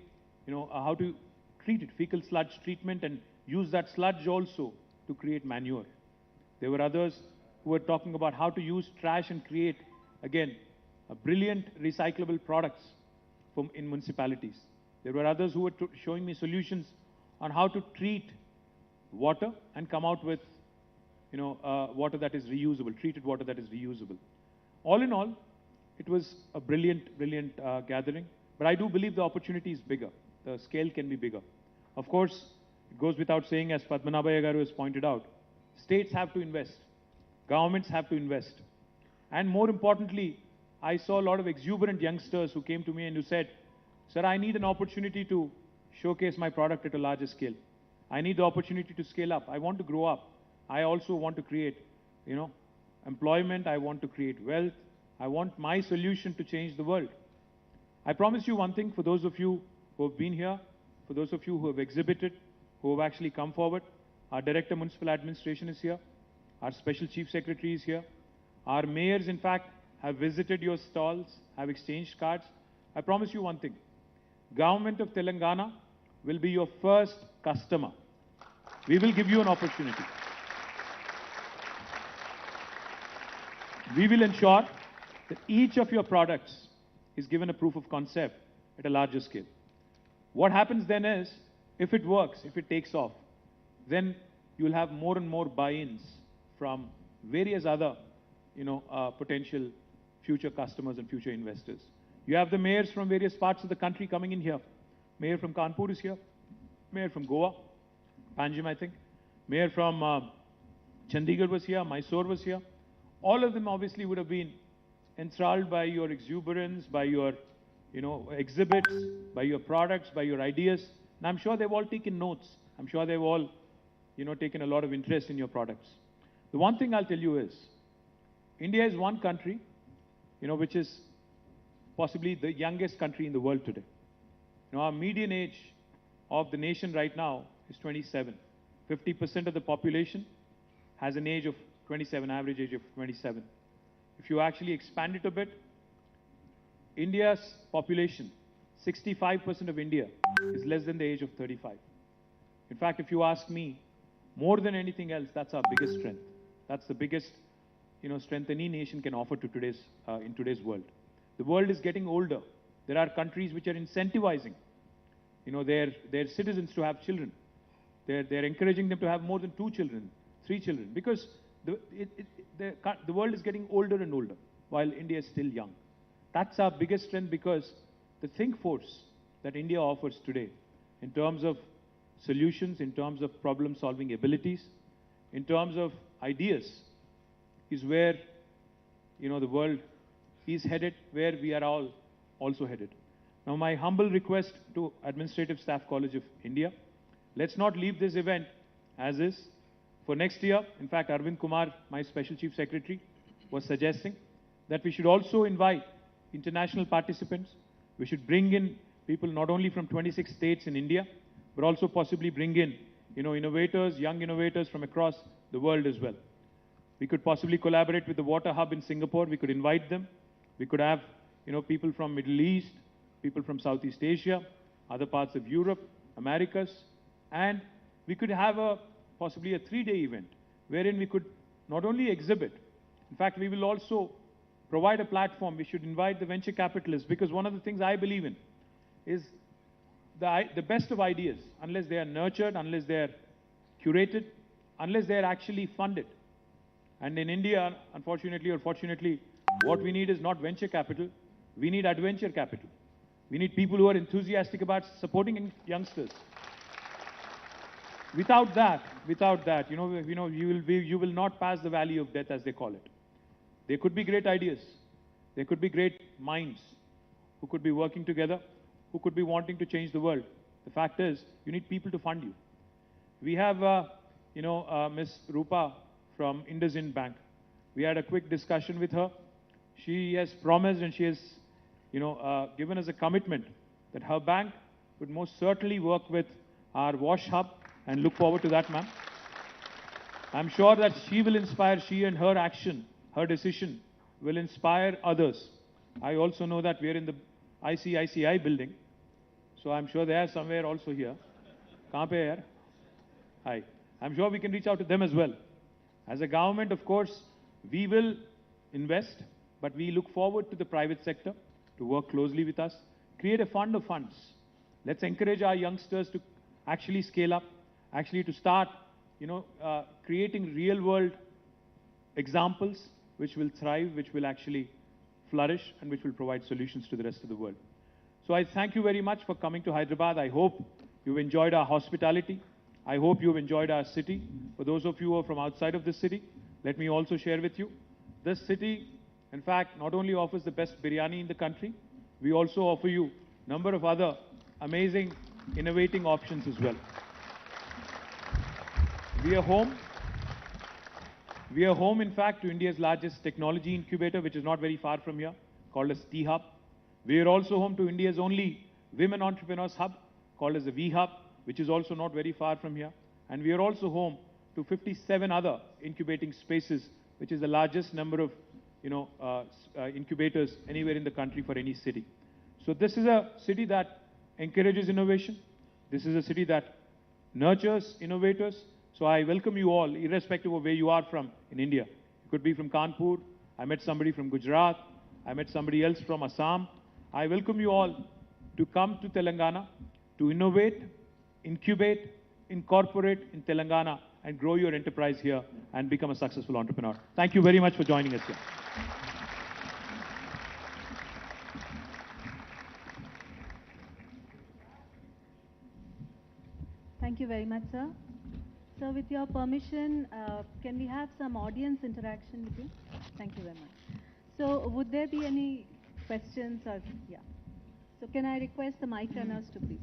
how to treat it, fecal sludge treatment, and use that sludge also to create manure. There were others who were talking about how to use trash and create, again, brilliant recyclable products in municipalities. There were others who were showing me solutions on how to treat water and come out with, water that is reusable, treated water that is reusable. All in all, it was a brilliant gathering. But I do believe the opportunity is bigger. The scale can be bigger. Of course, it goes without saying, as Padmanabhaya Garu has pointed out, states have to invest. Governments have to invest. And more importantly, I saw a lot of exuberant youngsters who came to me and who said, "Sir, I need an opportunity to showcase my product at a larger scale. I need the opportunity to scale up. I want to grow up. I also want to create, employment. I want to create wealth. I want my solution to change the world." I promise you one thing, for those of you who have been here, for those of you who have exhibited, who have actually come forward, our Director Municipal Administration is here, our Special Chief Secretary is here, our mayors, in fact, have visited your stalls, have exchanged cards. I promise you one thing, Government of Telangana will be your first customer. We will give you an opportunity. We will ensure that each of your products is given a proof of concept at a larger scale. What happens then is, if it works, if it takes off, then you'll have more and more buy-ins from various other, potential future customers and future investors. You have the mayors from various parts of the country coming in here. Mayor from Kanpur is here. Mayor from Goa, Panjim, I think. Mayor from Chandigarh was here. Mysore was here. All of them obviously would have been enthralled by your exuberance, by your, exhibits, by your products, by your ideas. And I'm sure they've all taken notes. I'm sure they've all, taken a lot of interest in your products. The one thing I'll tell you is, India is one country, which is possibly the youngest country in the world today. Our median age of the nation right now is 27. 50% of the population has an age of 27, average age of 27. If you actually expand it a bit, India's population, 65% of India is less than the age of 35. In fact, if you ask me, more than anything else, that's our biggest strength. That's the biggest, strength any nation can offer to in today's world. The world is getting older. There are countries which are incentivizing their citizens to have children. They're encouraging them to have more than 2 children, 3 children, because the world is getting older and older, while India is still young. That's our biggest strength, because the think force that India offers today, in terms of solutions, in terms of problem-solving abilities, in terms of ideas, is where, the world is headed, where we are all also headed. Now, my humble request to Administrative Staff College of India, let's not leave this event as is. For next year, in fact, Arvind Kumar, my Special Chief Secretary, was suggesting that we should also invite international participants. We should bring in people not only from 26 states in India, but also possibly bring in, innovators, young innovators from across the world as well. We could possibly collaborate with the Water Hub in Singapore. We could invite them. We could have, people from Middle East, people from Southeast Asia, other parts of Europe, Americas, and we could have possibly a 3-day event wherein we could not only exhibit, in fact, we will also provide a platform. We should invite the venture capitalists, because one of the things I believe in is the best of ideas, unless they are nurtured, unless they are curated, unless they are actually funded. And in India, unfortunately or fortunately, what we need is not venture capital, we need adventure capital. We need people who are enthusiastic about supporting youngsters. Without that, you will not pass the valley of death, as they call it. There could be great ideas. There could be great minds who could be working together, who could be wanting to change the world. The fact is, you need people to fund you. We have, Ms. Rupa from IndusInd Bank. We had a quick discussion with her. She has promised, and she has, given us a commitment that her bank would most certainly work with our Wash Hub, and look forward to that, ma'am. I'm sure that she will inspire, she and her action, her decision will inspire others. I also know that we are in the ICICI building, so I'm sure they are somewhere also here. Kahan pe hai yaar? Hi. I'm sure we can reach out to them as well. As a government, of course, we will invest, but we look forward to the private sector to work closely with us, create a fund of funds. Let's encourage our youngsters to actually scale up, actually to start, creating real-world examples which will thrive, which will actually flourish, and which will provide solutions to the rest of the world. So I thank you very much for coming to Hyderabad. I hope you've enjoyed our hospitality. I hope you've enjoyed our city. For those of you who are from outside of this city, let me also share with you, this city, in fact, not only offers the best biryani in the country, we also offer you a number of other amazing, innovating options as well. We are home, in fact, to India's largest technology incubator, which is not very far from here, called as T-Hub. We are also home to India's only women entrepreneurs hub, called as the V-Hub, which is also not very far from here. And we are also home to 57 other incubating spaces, which is the largest number of, incubators anywhere in the country for any city. So this is a city that encourages innovation. This is a city that nurtures innovators. So I welcome you all, irrespective of where you are from in India. You could be from Kanpur. I met somebody from Gujarat. I met somebody else from Assam. I welcome you all to come to Telangana, to innovate, incubate, incorporate in Telangana, and grow your enterprise here and become a successful entrepreneur. Thank you very much for joining us here. Thank you very much, sir. So with your permission, can we have some audience interaction with you? Thank you very much. So would there be any questions or, yeah. So can I request the mic runners to please?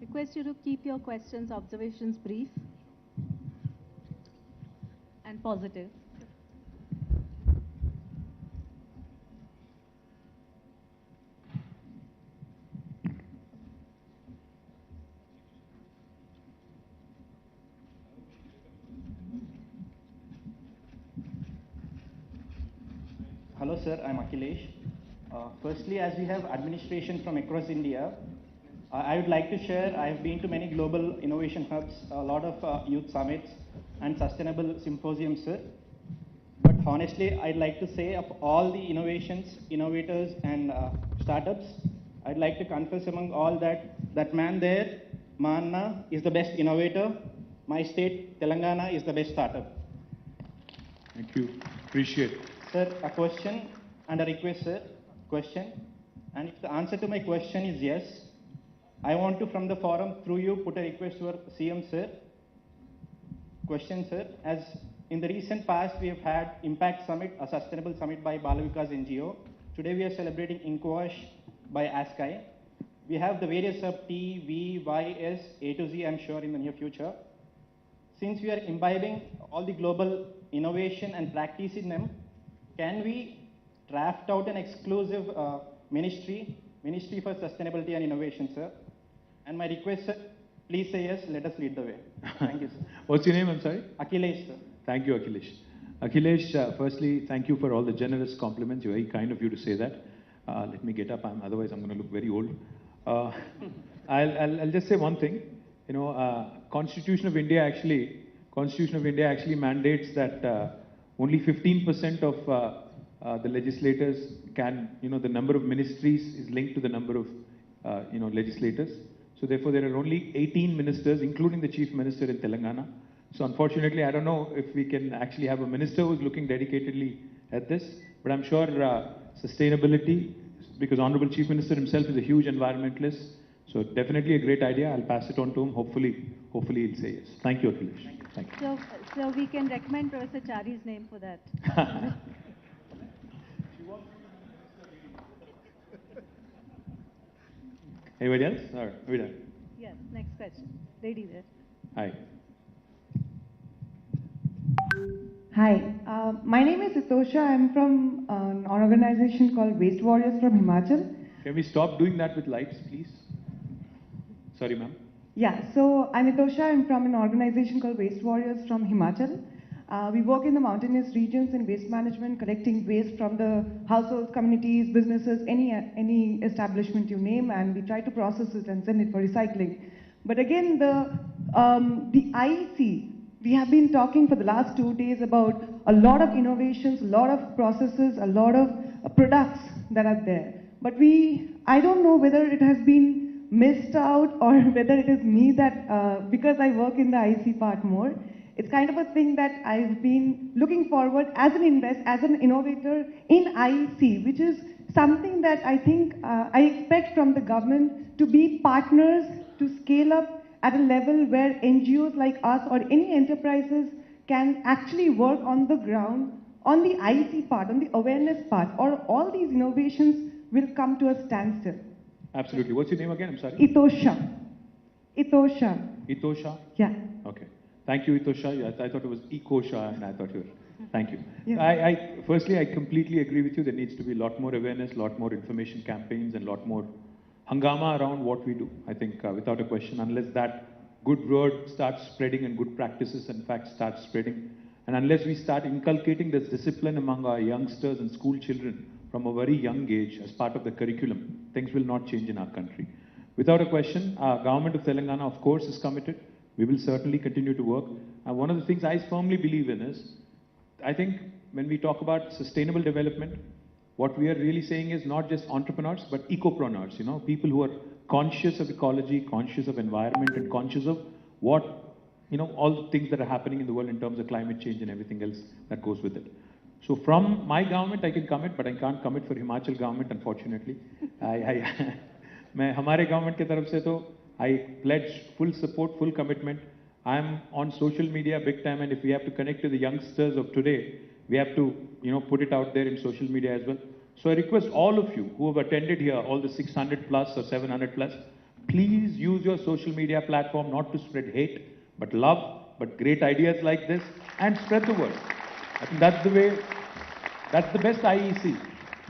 Request you to keep your questions, observations brief and positive. Hello sir, I'm Akhilesh. Firstly, as we have administration from across India, I would like to share, I have been to many global innovation hubs, a lot of youth summits and sustainable symposiums, sir. But honestly, I'd like to say of all the innovations, innovators and startups, I'd like to confess among all that that man there, Manna, is the best innovator. My state, Telangana, is the best startup. Thank you. Appreciate it. Sir, a question and a request, sir. Question. And if the answer to my question is yes, I want to, from the forum, through you, put a request to our CM, sir. Question, sir. As in the recent past, we have had Impact Summit, a sustainable summit by Balavikas NGO. Today, we are celebrating Inkwash by ASCII. We have the various sub T, V, Y, S, A to Z, I'm sure, in the near future. Since we are imbibing all the global innovation and practice in them, can we draft out an exclusive ministry for sustainability and innovation, sir? And my request, sir, please say yes, let us lead the way. Thank you, sir. What's your name? I'm sorry? Akhilesh, sir. Thank you, Akhilesh. Akhilesh, firstly, thank you for all the generous compliments. You're very kind of you to say that. Let me get up, otherwise I'm going to look very old. I'll just say one thing. You know, Constitution of India actually mandates that only 15% of the legislators can, the number of ministries is linked to the number of, legislators. So therefore, there are only 18 ministers, including the chief minister in Telangana. So unfortunately, I don't know if we can actually have a minister who's looking dedicatedly at this, but I'm sure sustainability, because Honorable Chief Minister himself is a huge environmentalist, so definitely a great idea. I'll pass it on to him. Hopefully he'll say yes. Thank you, Akhilesh. Thank you. So we can recommend Professor Chari's name for that. Anybody else? All right, we're done. Yes, next question. Lady there. Hi. Hi, my name is Itosha. I'm from an organization called Waste Warriors from Himachal. Can we stop doing that with lights, please? Sorry, ma'am. Yeah, so I'm Itosha. I'm from an organization called Waste Warriors from Himachal. We work in the mountainous regions in waste management, collecting waste from the households, communities, businesses, any establishment you name, and we try to process it and send it for recycling. But again, the IEC, we have been talking for the last 2 days about a lot of innovations, a lot of processes, a lot of products that are there. But I don't know whether it has been missed out or whether it is me that, because I work in the IC part more, it's kind of a thing that I've been looking forward as an innovator in IEC, which is something that I think I expect from the government to be partners to scale up at a level where NGOs like us or any enterprises can actually work on the ground, on the IEC part, on the awareness part, or all these innovations will come to a standstill. Absolutely. What's your name again? I'm sorry. Itosha. Itosha. Itosha? Yeah. Okay. Thank you, Itosha. I thought it was Ekosha, and I thought you were. Thank you. Yeah. Firstly, I completely agree with you. There needs to be a lot more awareness, a lot more information campaigns, and a lot more hangama around what we do. I think, without a question, unless that good word starts spreading and good practices, in fact, start spreading, and unless we start inculcating this discipline among our youngsters and school children from a very young age as part of the curriculum, things will not change in our country. Without a question, our government of Telangana, of course, is committed. We will certainly continue to work. And one of the things I firmly believe in is, I think when we talk about sustainable development, what we are really saying is not just entrepreneurs, but ecopreneurs, people who are conscious of ecology, conscious of environment, and conscious of what, all the things that are happening in the world in terms of climate change and everything else that goes with it. So from my government, I can commit, but I can't commit for Himachal government, unfortunately. हमारे government की तरफ से तो I pledge full support, full commitment. I am on social media big time, and if we have to connect to the youngsters of today, we have to, put it out there in social media as well. So I request all of you who have attended here, all the 600 plus or 700 plus, please use your social media platform not to spread hate, but love, but great ideas like this, and spread the word. I think that's the way, that's the best IEC.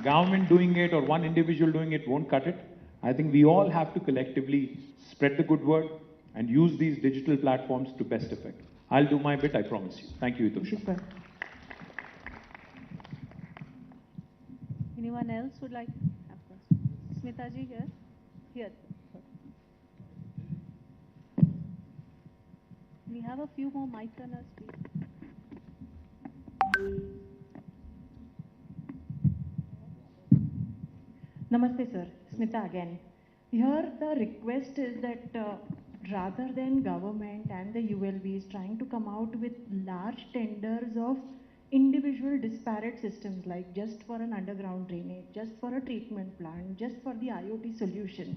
Government doing it or one individual doing it won't cut it. I think we all have to collectively spread the good word and use these digital platforms to best effect. I'll do my bit, I promise you. Thank you, Itosha. Anyone else would like to have questions? Smita ji here? Here. We have a few more mic runners, please. Namaste, sir. Smita again. Here, the request is that rather than government and the ULBs trying to come out with large tenders of individual disparate systems like just for an underground drainage, just for a treatment plant, just for the IoT solutions,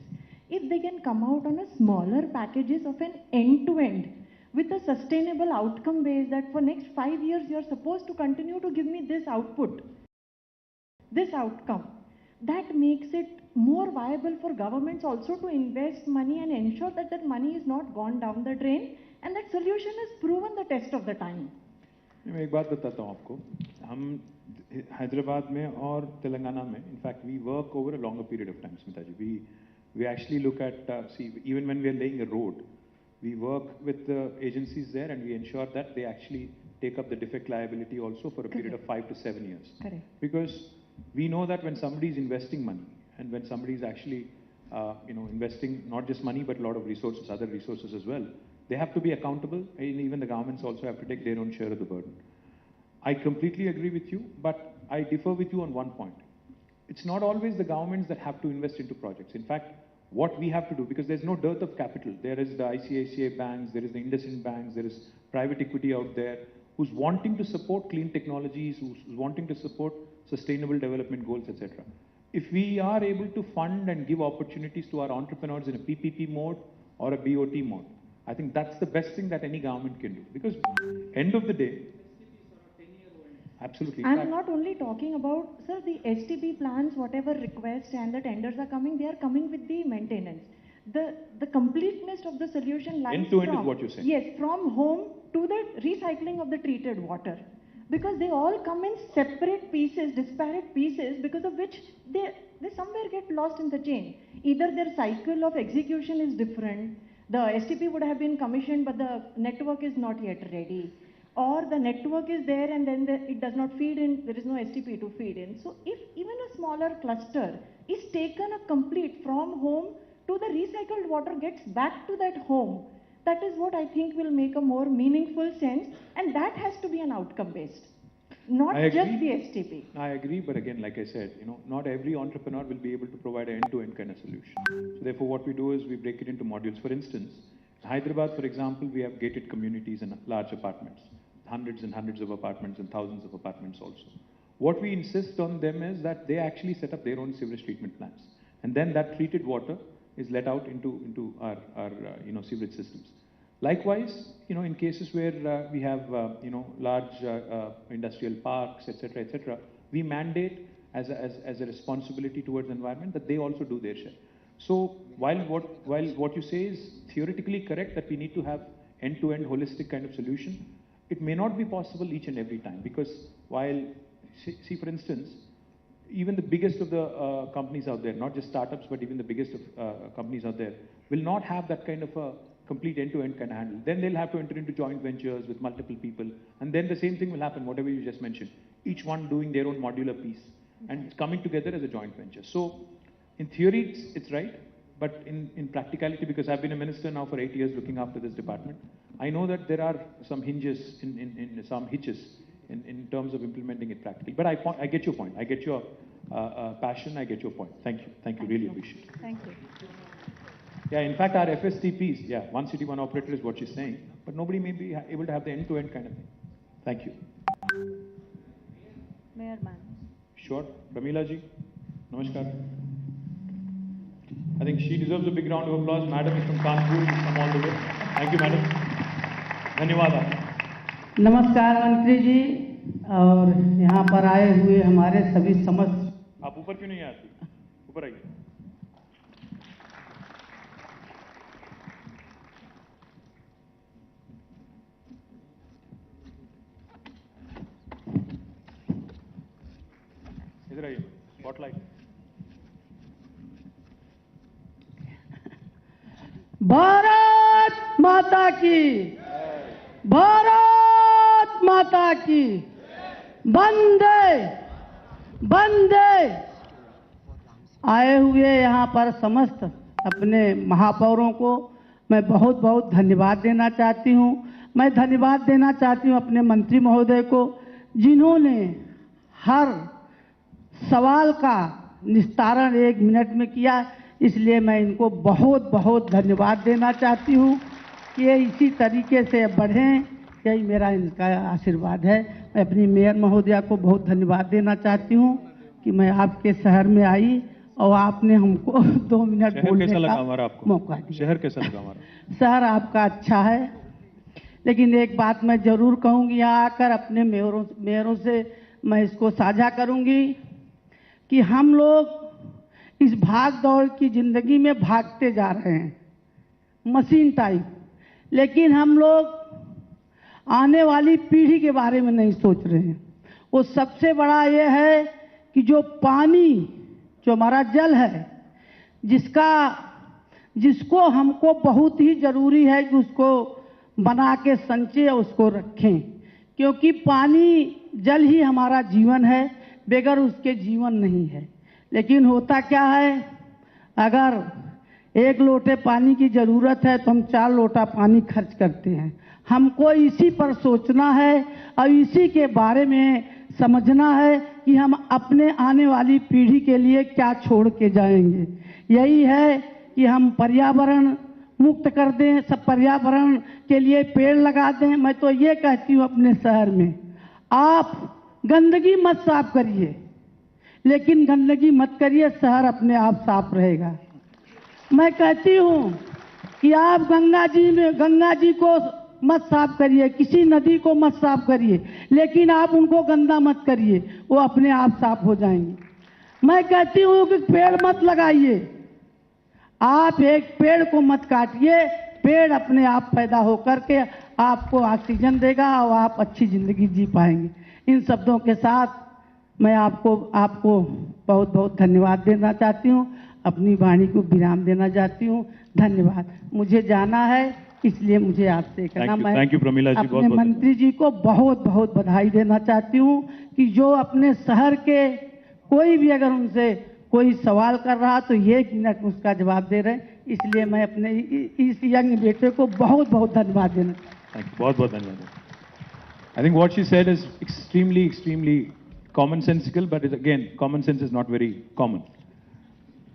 if they can come out on a smaller packages of an end-to-end with a sustainable outcome base that for next 5 years you're supposed to continue to give me this output, this outcome, that makes it more viable for governments also to invest money and ensure that that money is not gone down the drain and that solution has proven the test of the time. मैं एक बात बताता हूँ आपको, हम हैदराबाद में और तेलंगाना में, in fact, we work over a longer period of time, Smita ji. We actually look at, see, even when we are laying a road, we work with the agencies there and we ensure that they actually take up the defect liability also for a period of 5 to 7 years. Correct. Because we know that when somebody is investing money and when somebody is actually, investing not just money but a lot of resources, other resources as well, they have to be accountable, and even the governments also have to take their own share of the burden. I completely agree with you, but I differ with you on one point. It's not always the governments that have to invest into projects. In fact, what we have to do, because there's no dearth of capital. There is the ICICI banks, there is the IndusInd banks, there is private equity out there who's wanting to support clean technologies, who's wanting to support sustainable development goals, etc. If we are able to fund and give opportunities to our entrepreneurs in a PPP mode or a BOT mode, I think that's the best thing that any government can do. Because end of the day, absolutely. I'm not only talking about, sir, the STP plans, whatever requests and the tenders are coming, they are coming with the maintenance. The completeness of the solution lies end to end is what you're saying. Yes, from home to the recycling of the treated water. Because they all come in separate pieces, disparate pieces, because of which they somewhere get lost in the chain. Either their cycle of execution is different, the STP would have been commissioned but the network is not yet ready. Or the network is there and then it does not feed in, there is no STP to feed in. So if even a smaller cluster is taken a complete from home to the recycled water gets back to that home, that is what I think will make a more meaningful sense, and that has to be an outcome based, not just the STP. I agree, but again, like I said, not every entrepreneur will be able to provide an end-to-end kind of solution. So therefore, what we do is we break it into modules. For instance, Hyderabad, for example, we have gated communities and large apartments, hundreds and hundreds of apartments and thousands of apartments also. What we insist on them is that they actually set up their own sewage treatment plants, and then that treated water is let out into our sewage systems. Likewise, in cases where we have large industrial parks, etc., we mandate as a responsibility towards the environment that they also do their share. So while what you say is theoretically correct, that we need to have end-to-end holistic kind of solution, it may not be possible each and every time, because while see for instance, even the biggest of the companies out there, not just startups, but even the biggest of companies out there, will not have that kind of a complete end-to-end kind of handle. Then they'll have to enter into joint ventures with multiple people, and then the same thing will happen, whatever you just mentioned, each one doing their own modular piece, and it's coming together as a joint venture. So, in theory, it's right, but in practicality, because I've been a minister now for 8 years looking after this department, I know that there are some hinges, some hitches in terms of implementing it practically. But I get your point. I get your passion. I get your point. Thank you. Thank you. Really appreciate it. Thank you. Yeah, in fact, our FSTPs, yeah, one city, one operator is what she's saying, but nobody may be able to have the end-to-end kind of thing. Thank you. Mayor ma'am. Sure. Pramila ji, namaskar. I think she deserves a big round of applause. Madam is from Kanpur, she's come all the way. Thank you, madam. धन्यवाद. नमस्कार मंत्री जी और यहाँ पर आए हुए हमारे सभी समस्त। आप ऊपर क्यों नहीं आती? ऊपर आइए। इधर आइए। स्पॉटलाइट। भारत माता की, भारत माता की, वंदे वंदे। आए हुए यहाँ पर समस्त अपने महापौरों को मैं बहुत बहुत धन्यवाद देना चाहती हूँ। मैं धन्यवाद देना चाहती हूँ अपने मंत्री महोदय को, जिन्होंने हर सवाल का निस्तारण 1 मिनट में किया, इसलिए मैं इनको बहुत बहुत धन्यवाद देना चाहती हूँ कि ये इसी तरीके से बढ़ें, यही मेरा इनका आशीर्वाद है। मैं अपनी मेयर महोदया को बहुत धन्यवाद देना चाहती हूँ कि मैं आपके शहर में आई और आपने हमको 2 मिनट बोलने का मौका दिया। शहर कैसा लगा हमारा? शहर आपका अच्छा है, लेकिन एक बात मैं जरूर कहूँगी, यहाँ आकर अपने मेयरों से मैं इसको साझा करूँगी कि हम लोग इस भाग दौड़ की जिंदगी में भागते जा रहे हैं मशीन टाइप, लेकिन हम लोग आने वाली पीढ़ी के बारे में नहीं सोच रहे हैं। वो सबसे बड़ा ये है कि जो पानी, जो हमारा जल है, जिसको हमको बहुत ही जरूरी है कि उसको बना के संचय उसको रखें, क्योंकि पानी जल ही हमारा जीवन है, बगैर उसके जीवन नहीं है। लेकिन होता क्या है, अगर 1 लोटे पानी की जरूरत है तो हम 4 लोटा पानी खर्च करते हैं। हमको इसी पर सोचना है और इसी के बारे में समझना है कि हम अपने आने वाली पीढ़ी के लिए क्या छोड़ के जाएंगे। यही है कि हम पर्यावरण मुक्त कर दें, सब पर्यावरण के लिए पेड़ लगा दें। मैं तो ये कहती हूँ अपने शहर में, आप गंदगी मत साफ करिए, लेकिन गंदगी मत करिए, शहर अपने आप साफ रहेगा। मैं कहती हूँ कि आप गंगा जी को मत साफ करिए, किसी नदी को मत साफ करिए, लेकिन आप उनको गंदा मत करिए, वो अपने आप साफ हो जाएंगे। मैं कहती हूँ कि पेड़ मत लगाइए, आप एक पेड़ को मत काटिए, पेड़ अपने आप पैदा होकर के आपको ऑक्सीजन देगा और आप अच्छी जिंदगी जी पाएंगे। इन शब्दों के साथ मैं आपको बहुत बहुत धन्यवाद देना चाहती हूँ, अपनी वाणी को विराम देना चाहती हूँ। धन्यवाद। मुझे जाना है, इसलिए मुझे आपसे कहना, मैं अपने मंत्री जी को बहुत बहुत बधाई देना चाहती हूँ कि जो अपने शहर के कोई भी अगर उनसे कोई सवाल कर रहा तो 1 मिनट में उसका जवाब दे रहे हैं, इसलिए मैं अपने इस यंग बेटे को बहुत बहुत धन्यवाद देना चाहती हूँ। बहुत बहुत धन्यवाद। I think what she said is extremely commonsensical, but again, common sense is not very common.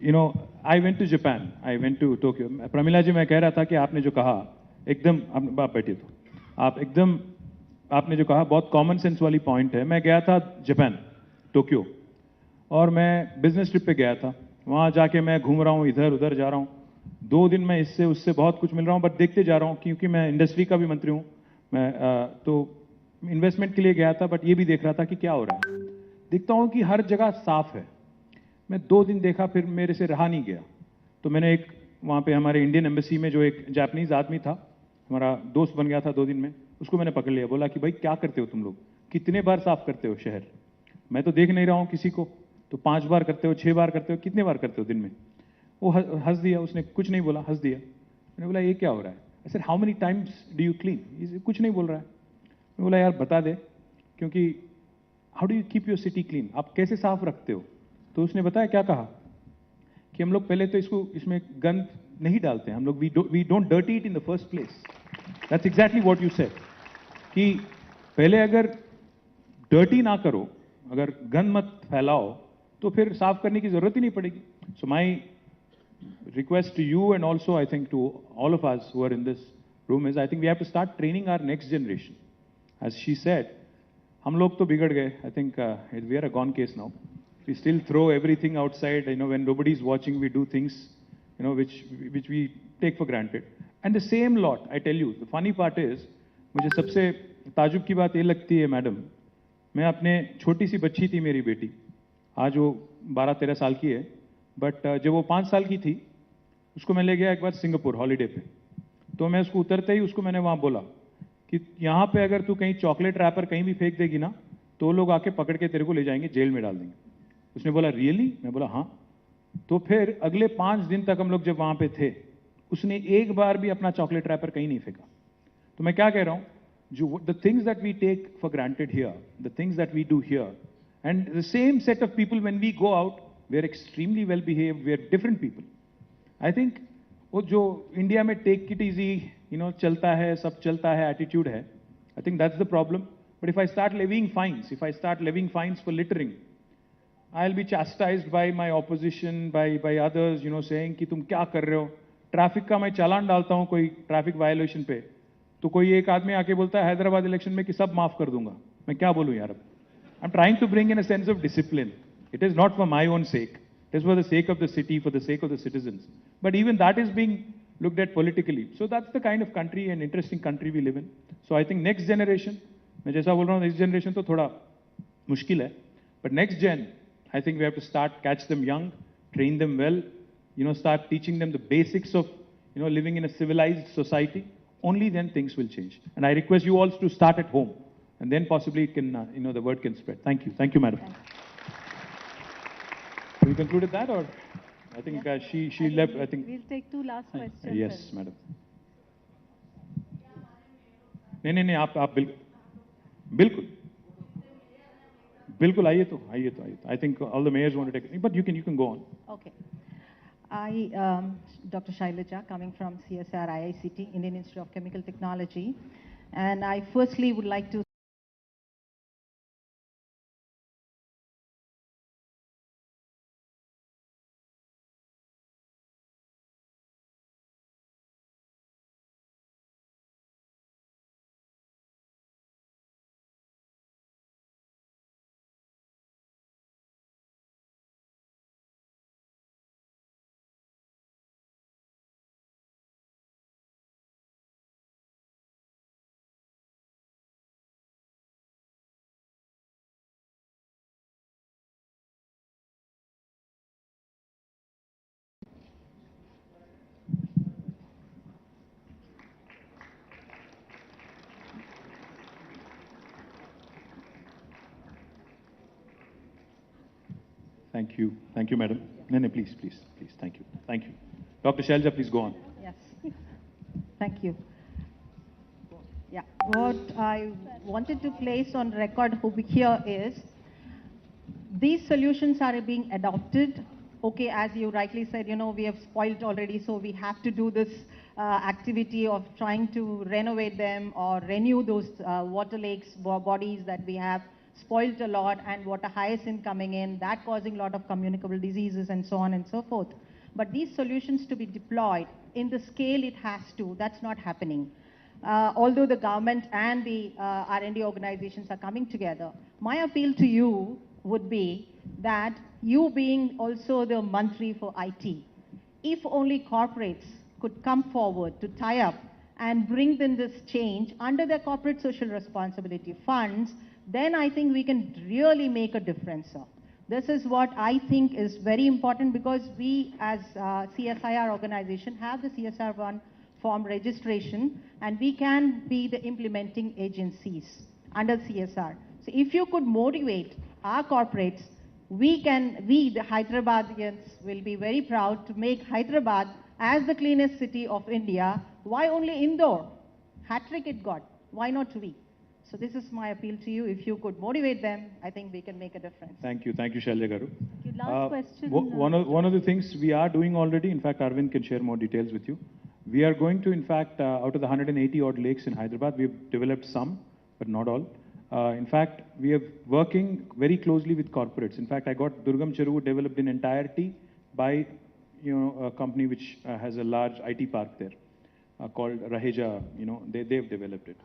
You know, I went to Japan, I went to Tokyo. Pramila ji, मैं कह रहा था कि आपने जो कहा एकदम, आप बैठिए तो, आप एकदम, आपने जो कहा बहुत कॉमन सेंस वाली पॉइंट है। मैं गया था जापान, टोक्यो, और मैं बिजनेस ट्रिप पे गया था। वहाँ जाके मैं घूम रहा हूँ, इधर उधर जा रहा हूँ, 2 दिन में इससे उससे बहुत कुछ मिल रहा हूँ, बट देखते जा रहा हूँ, क्योंकि मैं इंडस्ट्री का भी मंत्री हूँ। मैं तो इन्वेस्टमेंट के लिए गया था, बट ये भी देख रहा था कि क्या हो रहा है। देखता हूँ कि हर जगह साफ है। मैं 2 दिन देखा, फिर मेरे से रहा नहीं गया, तो मैंने एक वहाँ पे हमारे इंडियन एम्बेसी में जो एक जापानीज आदमी था, हमारा दोस्त बन गया था 2 दिन में, उसको मैंने पकड़ लिया। बोला कि भाई क्या करते हो तुम लोग, कितने बार साफ करते हो शहर? मैं तो देख नहीं रहा हूँ किसी को, तो 5 बार करते हो, 6 बार करते हो, कितने बार करते हो दिन में? वो हंस दिया, उसने कुछ नहीं बोला, हंस दिया। मैंने बोला ये क्या हो रहा है? I said how many times do you clean? कुछ नहीं बोल रहा है। मैं बोला यार बता दे, क्योंकि how do you keep your city clean, आप कैसे साफ रखते हो? तो उसने बताया क्या कहा कि हम लोग पहले तो इसमें गंद नहीं डालते हैं, हम लोग we don't dirty it in the first place. That's exactly what you said, कि पहले अगर डर्टी ना करो, अगर गंद मत फैलाओ, तो फिर साफ करने की जरूरत ही नहीं पड़ेगी। So my request to you and also I think to all of us who are in this room is, I think we have to start training our next generation. As she said, हम लोग तो बिगड़ गए, I think we are a gone case now. We still throw everything outside, you know, when nobody is watching, we do things, you know, which we take for granted. And the same lot, I tell you, the funny part is, मुझे सबसे ताजुब की बात ये लगती है madam, मैं अपने छोटी सी बच्ची थी मेरी बेटी, आज वो 12-13 साल की है, बट जब वो 5 साल की थी, उसको मैं ले गया एक बार सिंगापुर हॉलीडे पे। तो मैं उसको उतरते ही उसको मैंने वहाँ बोला कि यहाँ पे अगर तू कहीं चॉकलेट रैपर कहीं भी फेंक देगी ना, तो लोग आके पकड़ के तेरे को ले जाएंगे, जेल में डाल देंगे। उसने बोला रियली? मैं बोला हाँ। तो फिर अगले 5 दिन तक हम लोग जब वहां पे थे, उसने एक बार भी अपना चॉकलेट रैपर कहीं नहीं फेंका। तो मैं क्या कह रहा हूं, जो the things that we take for granted here, the things that we do here, and the same set of people when we go out, we are extremely well behaved, we are different people. I think वो जो India में take it easy, you know, चलता है, सब चलता है attitude है, I think that's the problem. But if I start levying fines, if I start levying fines for littering, I'll be chastised by my opposition, by others, saying कि तुम क्या कर रहे हो? ट्रैफिक का मैं चालान डालता हूं कोई ट्रैफिक वायलेशन पे, तो कोई एक आदमी आके बोलता है हैदराबाद इलेक्शन में कि सब माफ कर दूंगा. मैं क्या बोलूं यार अब? I'm trying to bring in a sense of discipline. It is not for my own sake. It is for the sake of the city, for the sake of the citizens. But even that is being looked at politically. So that's the kind of country and interesting country we live in. So I think next generation, मैं जैसा बोल रहा हूँ next generation तो थोड़ा मुश्किल है. But next gen, I think we have to start, catch them young, train them well, start teaching them the basics of, living in a civilized society. Only then things will change. And I request you all to start at home. And then possibly it can, the word can spread. Thank you. Thank you, madam. Have you concluded that, or I think she left, I think. We'll take two last questions. Yes, madam. नहीं आप बिल्कुल बिल्कुल आइए तो I think all the mayors want to take it, but you can go on. Okay. I, Dr. Shailaja, coming from CSR IICT, Indian Institute of Chemical Technology, and I firstly would like to Thank you, madam. No, please. Thank you. Dr. Shailaja, please go on. Yes. Thank you. Yeah. What I wanted to place on record over here is these solutions are being adopted. Okay, as you rightly said, we have spoiled already, so we have to do this activity of trying to renovate them or renew those water lakes, bodies that we have spoiled a lot, and water hyacinth coming in, that causing a lot of communicable diseases and so on and so forth. But these solutions to be deployed in the scale it has to, that's not happening. Although the government and the R&D organizations are coming together, my appeal to you would be that you being also the Mantri for IT, if only corporates could come forward to tie up and bring in this change under their corporate social responsibility funds, then I think we can really make a difference, sir. This is what I think is very important, because we as CSIR organization have the CSR1 form registration, and we can be the implementing agencies under CSR. So if you could motivate our corporates, we the Hyderabadians will be very proud to make Hyderabad as the cleanest city of India. Why only Indore? Hat-trick it got. Why not we? So this is my appeal to you. If you could motivate them, I think we can make a difference. Thank you, Shailaja Garu. Last question. One of the things we are doing already, in fact, Arvind can share more details with you. We are going to, in fact, out of the 180 odd lakes in Hyderabad, we have developed some, but not all. In fact, we are working very closely with corporates. In fact, I got Durgam Cheruvu developed in entirety by, a company which has a large IT park there called Raheja. They've developed it.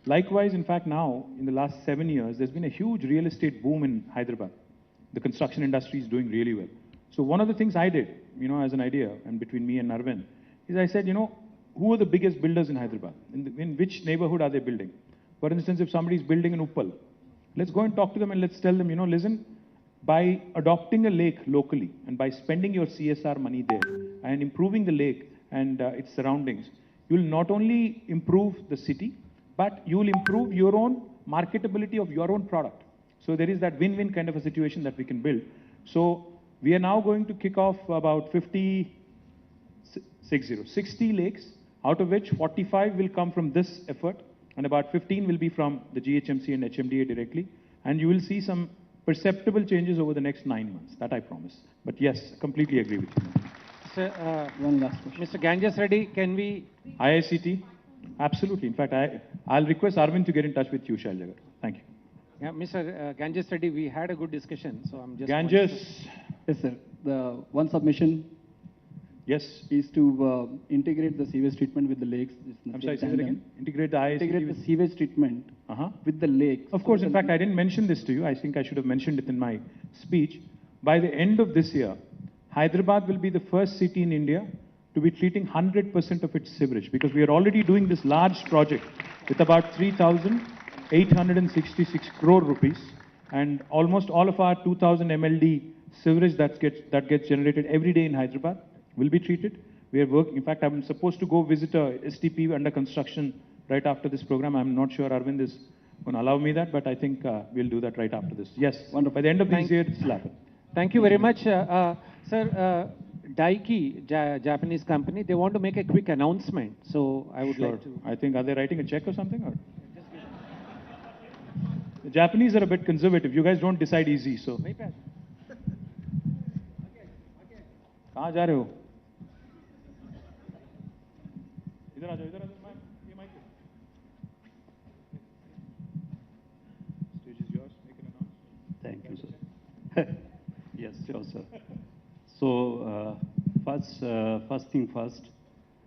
Likewise, in fact, now, in the last 7 years, there's been a huge real estate boom in Hyderabad. The construction industry is doing really well. So one of the things I did, as an idea, and between me and Arvind, is I said, who are the biggest builders in Hyderabad? In which neighborhood are they building? For instance, if somebody is building in Uppal, let's go and talk to them and let's tell them, listen, by adopting a lake locally and by spending your CSR money there and improving the lake and its surroundings, you will not only improve the city, but you will improve your own marketability of your own product. So there is that win-win kind of a situation that we can build. So we are now going to kick off about 60 lakes, out of which 45 will come from this effort, and about 15 will be from the GHMC and HMDA directly. And you will see some perceptible changes over the next 9 months, that I promise. But yes, completely agree with you. Sir, one last question. Mr. Ganges Reddy, can we... IICT? Absolutely. In fact, I'll request Arvind to get in touch with you, Shailaja. Thank you. Yeah, Mr. Ganges Reddy, we had a good discussion, so I'm just... Ganges. Yes, sir. The one submission Yes. is to integrate the sewage treatment with the lakes. I'm sorry, say that again. Integrate the ICICI Integrate the sewage treatment with the lakes. Of course, in fact, I didn't mention this to you. I think I should have mentioned it in my speech. By the end of this year, Hyderabad will be the first city in India to be treating 100% of its sewage, because we are already doing this large project with about 3,866 crore rupees, and almost all of our 2,000 MLD sewage that gets generated every day in Hyderabad will be treated. We are working. In fact, I'm supposed to go visit a STP under construction right after this program. I'm not sure Arvind is going to allow me that, but I think we'll do that right after this. Yes, wonderful. By the end of this year, it's will happen. Thank you very much. Sir, Daiki, Japanese company, they want to make a quick announcement. So I would like to... I think, are they writing a check or something? Or? The Japanese are a bit conservative. You guys don't decide easy, so... कहाँ जा रहे हो? इधर आ जाओ, इधर आ जाओ, ये mic पे. Stage is yours. Make an announcement. Thank you, sir. Yes, sure, sir. So, first thing first,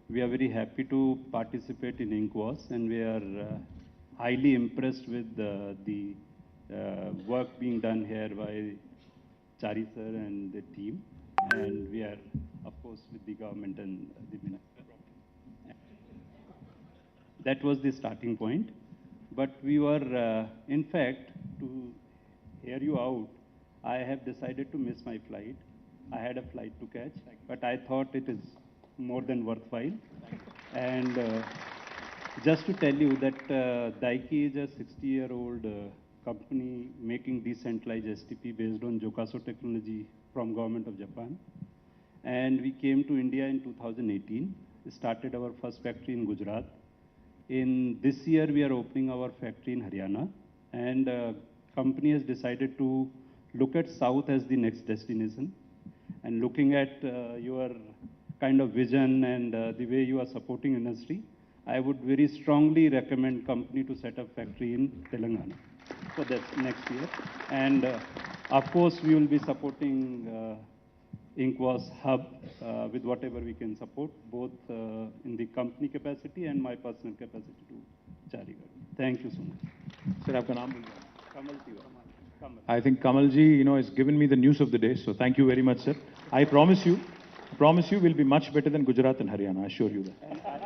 we are very happy to participate in INCWAS, and we are highly impressed with the work being done here by Chari sir and the team. And we are, of course, with the government and the minister. That was the starting point. But we were, in fact, to hear you out, I have decided to miss my flight. I had a flight to catch, but I thought it is more than worthwhile. And just to tell you that Daiki is a 60-year-old company making decentralized STP based on Jokaso technology from government of Japan. And we came to India in 2018, started our first factory in Gujarat. In this year, we are opening our factory in Haryana, and company has decided to look at South as the next destination. And looking at your kind of vision and the way you are supporting industry, I would very strongly recommend company to set up factory in Telangana. So that's next year. And of course, we will be supporting INCWAS hub with whatever we can support, both in the company capacity and my personal capacity to Charigarh. Thank you so much. Sir, aapka naam bol Kamal Tiwari. I think Kamalji, has given me the news of the day. So thank you very much, sir. I promise you, we'll be much better than Gujarat and Haryana. I assure you that. And I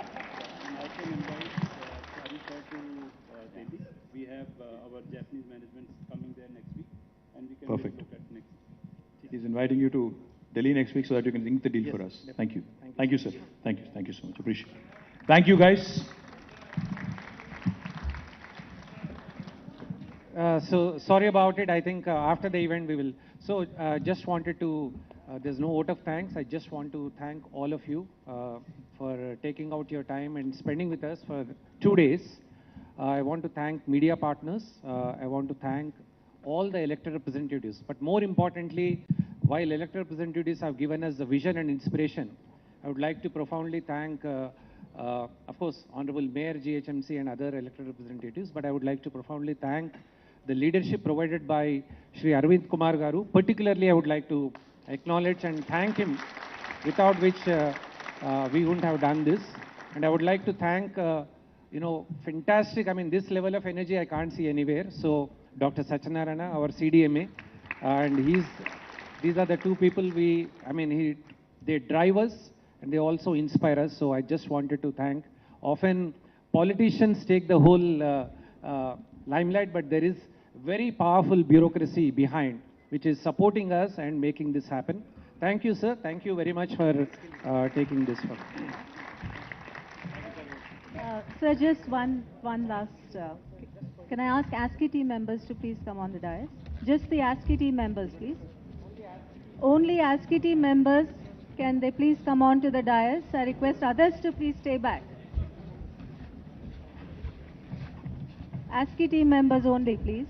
can invite Chari sir to Delhi. We have our Japanese management coming there next week, and we can look at next week. He's inviting you to Delhi next week so that you can ink the deal for us. Definitely. Thank you. Thank you, sir. Thank you. Thank you so much. Appreciate it. Thank you, guys. So sorry about it. I think after the event we will. So just wanted to, there's no vote of thanks. I just want to thank all of you for taking out your time and spending with us for 2 days. I want to thank media partners. I want to thank all the elected representatives. But more importantly, while elected representatives have given us the vision and inspiration, I would like to profoundly thank, of course, Honorable Mayor GHMC and other elected representatives, but I would like to profoundly thank the leadership provided by Shri Arvind Kumar Garu. Particularly, I would like to acknowledge and thank him, without which we wouldn't have done this. And I would like to thank, fantastic, this level of energy I can't see anywhere. So Dr. Satyanarayana, our CDMA, and these are the two people they drive us and they also inspire us. So I just wanted to thank. Often politicians take the whole limelight, but there is very powerful bureaucracy behind, which is supporting us and making this happen. Thank you, sir. Thank you very much for taking this one. Sir, just one last. Can I ask ASCII team members to please come on the dais? Just the ASCII team members, please. Only ASCII team members, can they please come on to the dais? I request others to please stay back. ASCII team members only, please.